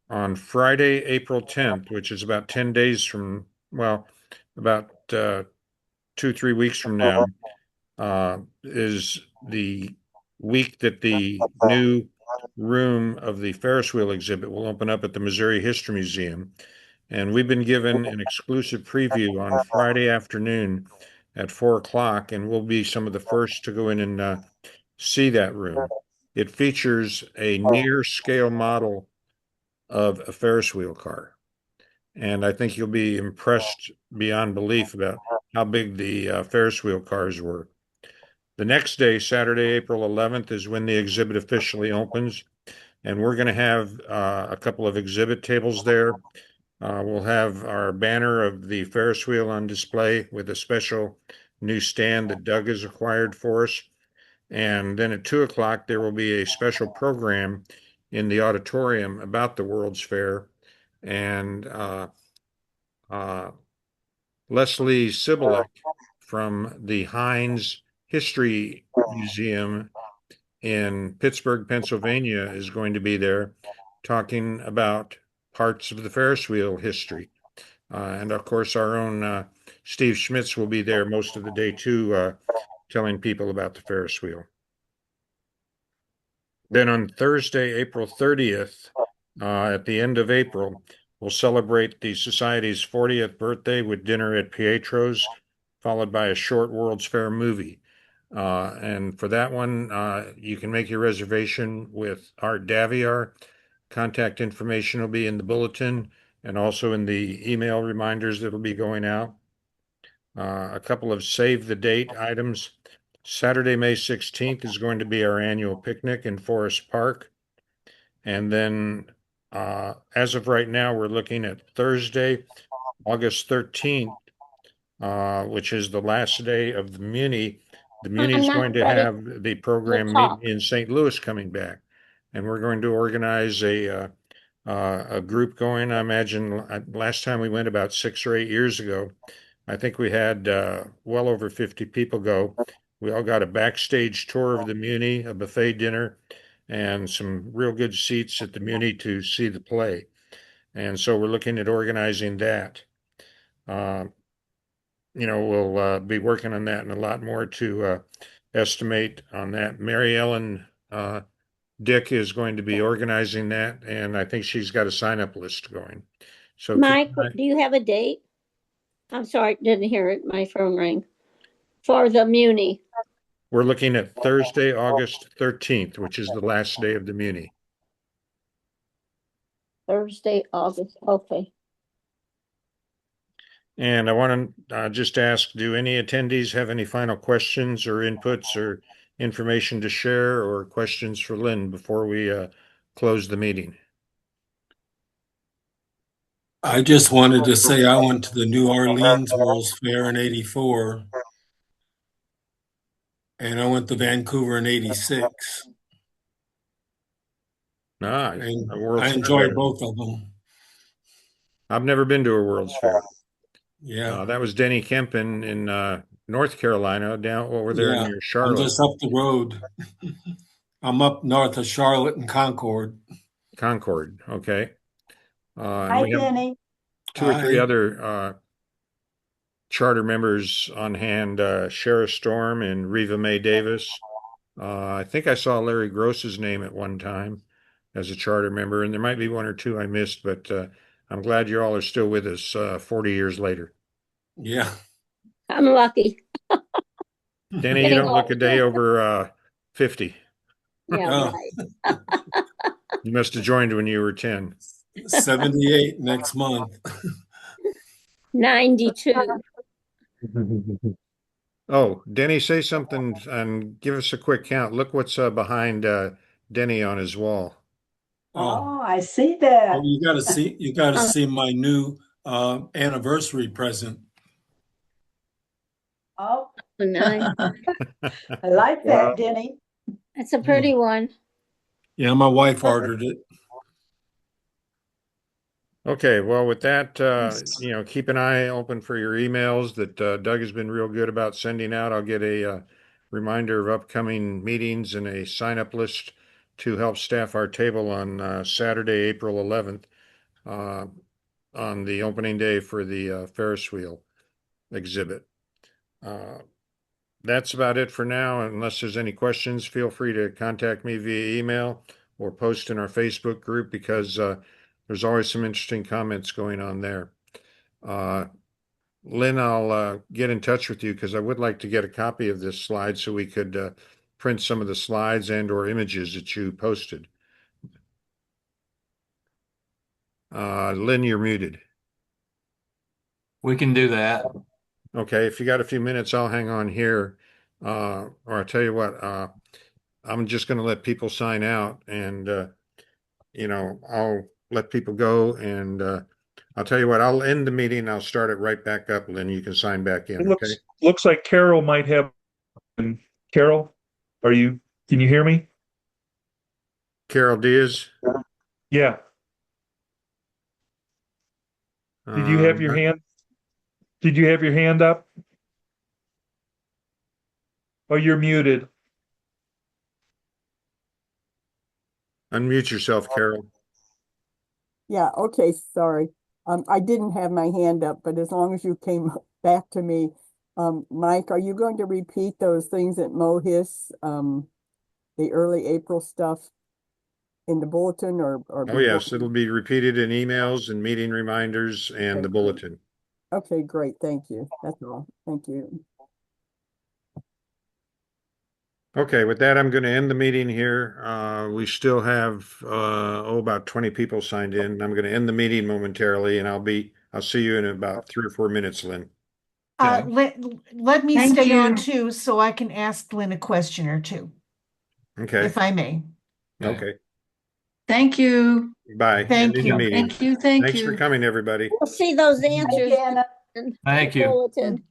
On Friday, April 10th, which is about 10 days from, well, about 2, 3 weeks from now, is the week that the new room of the Ferris wheel exhibit will open up at the Missouri History Museum. And we've been given an exclusive preview on Friday afternoon at 4 o'clock, and we'll be some of the first to go in and see that room. It features a near scale model of a Ferris wheel car. And I think you'll be impressed beyond belief about how big the Ferris wheel cars were. The next day, Saturday, April 11th, is when the exhibit officially opens. And we're going to have a couple of exhibit tables there. We'll have our banner of the Ferris wheel on display with a special new stand that Doug has acquired for us. And then at 2 o'clock, there will be a special program in the auditorium about the World's Fair. And uh, Leslie Sibilek from the Heinz History Museum in Pittsburgh, Pennsylvania, is going to be there talking about parts of the Ferris wheel history. And of course, our own Steve Schmitz will be there most of the day too, telling people about the Ferris wheel. Then on Thursday, April 30th, at the end of April, we'll celebrate the Society's 40th birthday with dinner at Pietro's, followed by a short World's Fair movie. And for that one, you can make your reservation with Art Daviar. Contact information will be in the bulletin and also in the email reminders that'll be going out. A couple of save the date items. Saturday, May 16th is going to be our annual picnic in Forest Park. And then, as of right now, we're looking at Thursday, August 13th, which is the last day of the Muni. The Muni is going to have the program meeting in St. Louis coming back. And we're going to organize a group going. I imagine last time we went about 6 or 8 years ago. I think we had well over 50 people go. We all got a backstage tour of the Muni, a buffet dinner, and some real good seats at the Muni to see the play. And so we're looking at organizing that. we'll be working on that and a lot more to estimate on that. Mary Ellen Dick is going to be organizing that, and I think she's got a sign-up list going. So Mike, do you have a date? I'm sorry, didn't hear it. My phone rang. For the Muni. we're looking at Thursday, August 13th, which is the last day of the Muni. Thursday, August. Okay. And I want to just ask, do any attendees have any final questions or inputs or information to share or questions for Lynn before we close the meeting? I just wanted to say I went to the New Orleans World's Fair in '84, and I went to Vancouver in '86. And I enjoyed both of them. I've never been to a World's Fair. Yeah. That was Denny Kemp in North Carolina, down over there near Charlotte. I'm just up the road. I'm up north of Charlotte and Concord. Concord, okay. Hi, Denny. Two or three other charter members on hand, Shara Storm and Reva Mae Davis. I think I saw Larry Gross's name at one time as a charter member, and there might be one or two I missed, but I'm glad you all are still with us 40 years later. Yeah. I'm lucky. Danny, you don't look a day over 50. Yeah, right. You must have joined when you were 10. 78 next month. 92. Oh, Denny, say something and give us a quick count. Look what's behind Denny on his wall. Oh, I see that. Oh, you got to see my new anniversary present. Oh, Nice. I like that, Denny. That's a pretty one. Yeah, my wife ordered it. Okay, well, with that, keep an eye open for your emails that Doug has been real good about sending out. I'll get a reminder of upcoming meetings and a sign-up list to help staff our table on Saturday, April 11th, on the opening day for the Ferris wheel exhibit. That's about it for now. Unless there's any questions, feel free to contact me via email or post in our Facebook group because there's always some interesting comments going on there. Lynn, I'll get in touch with you because I would like to get a copy of this slide so we could print some of the slides and or images that you posted. Lynn, you're muted. We can do that. Okay, if you got a few minutes, I'll hang on here. Or I'll tell you what, I'm just going to let people sign out and, I'll let people go. And I'll tell you what, I'll end the meeting. I'll start it right back up, Lynn. You can sign back in. It looks like Carol might have. Carol, can you hear me? Carol Diaz? Yeah. Did you have your hand? Did you have your hand up? Oh, you're muted. Unmute yourself, Carol. Yeah, okay, sorry. I didn't have my hand up, but as long as you came back to me, Mike, are you going to repeat those things at MOHIS, the early April stuff in the bulletin or Oh, yes, it'll be repeated in emails and meeting reminders and the bulletin. Okay, great. Thank you. That's all. Thank you. Okay, with that, I'm going to end the meeting here. We still have about 20 people signed in. I'm going to end the meeting momentarily, and I'll see you in about 3 or 4 minutes, Lynn. Let me Thank stay you. on too, so I can ask Lynn a question or two, Okay. if I may. Okay. Thank you. Bye. Thank End the you. meeting. Thank you. Thank Thanks you. for coming, everybody. We'll see those answers. Hi, Jana. in the Thank you. bulletin.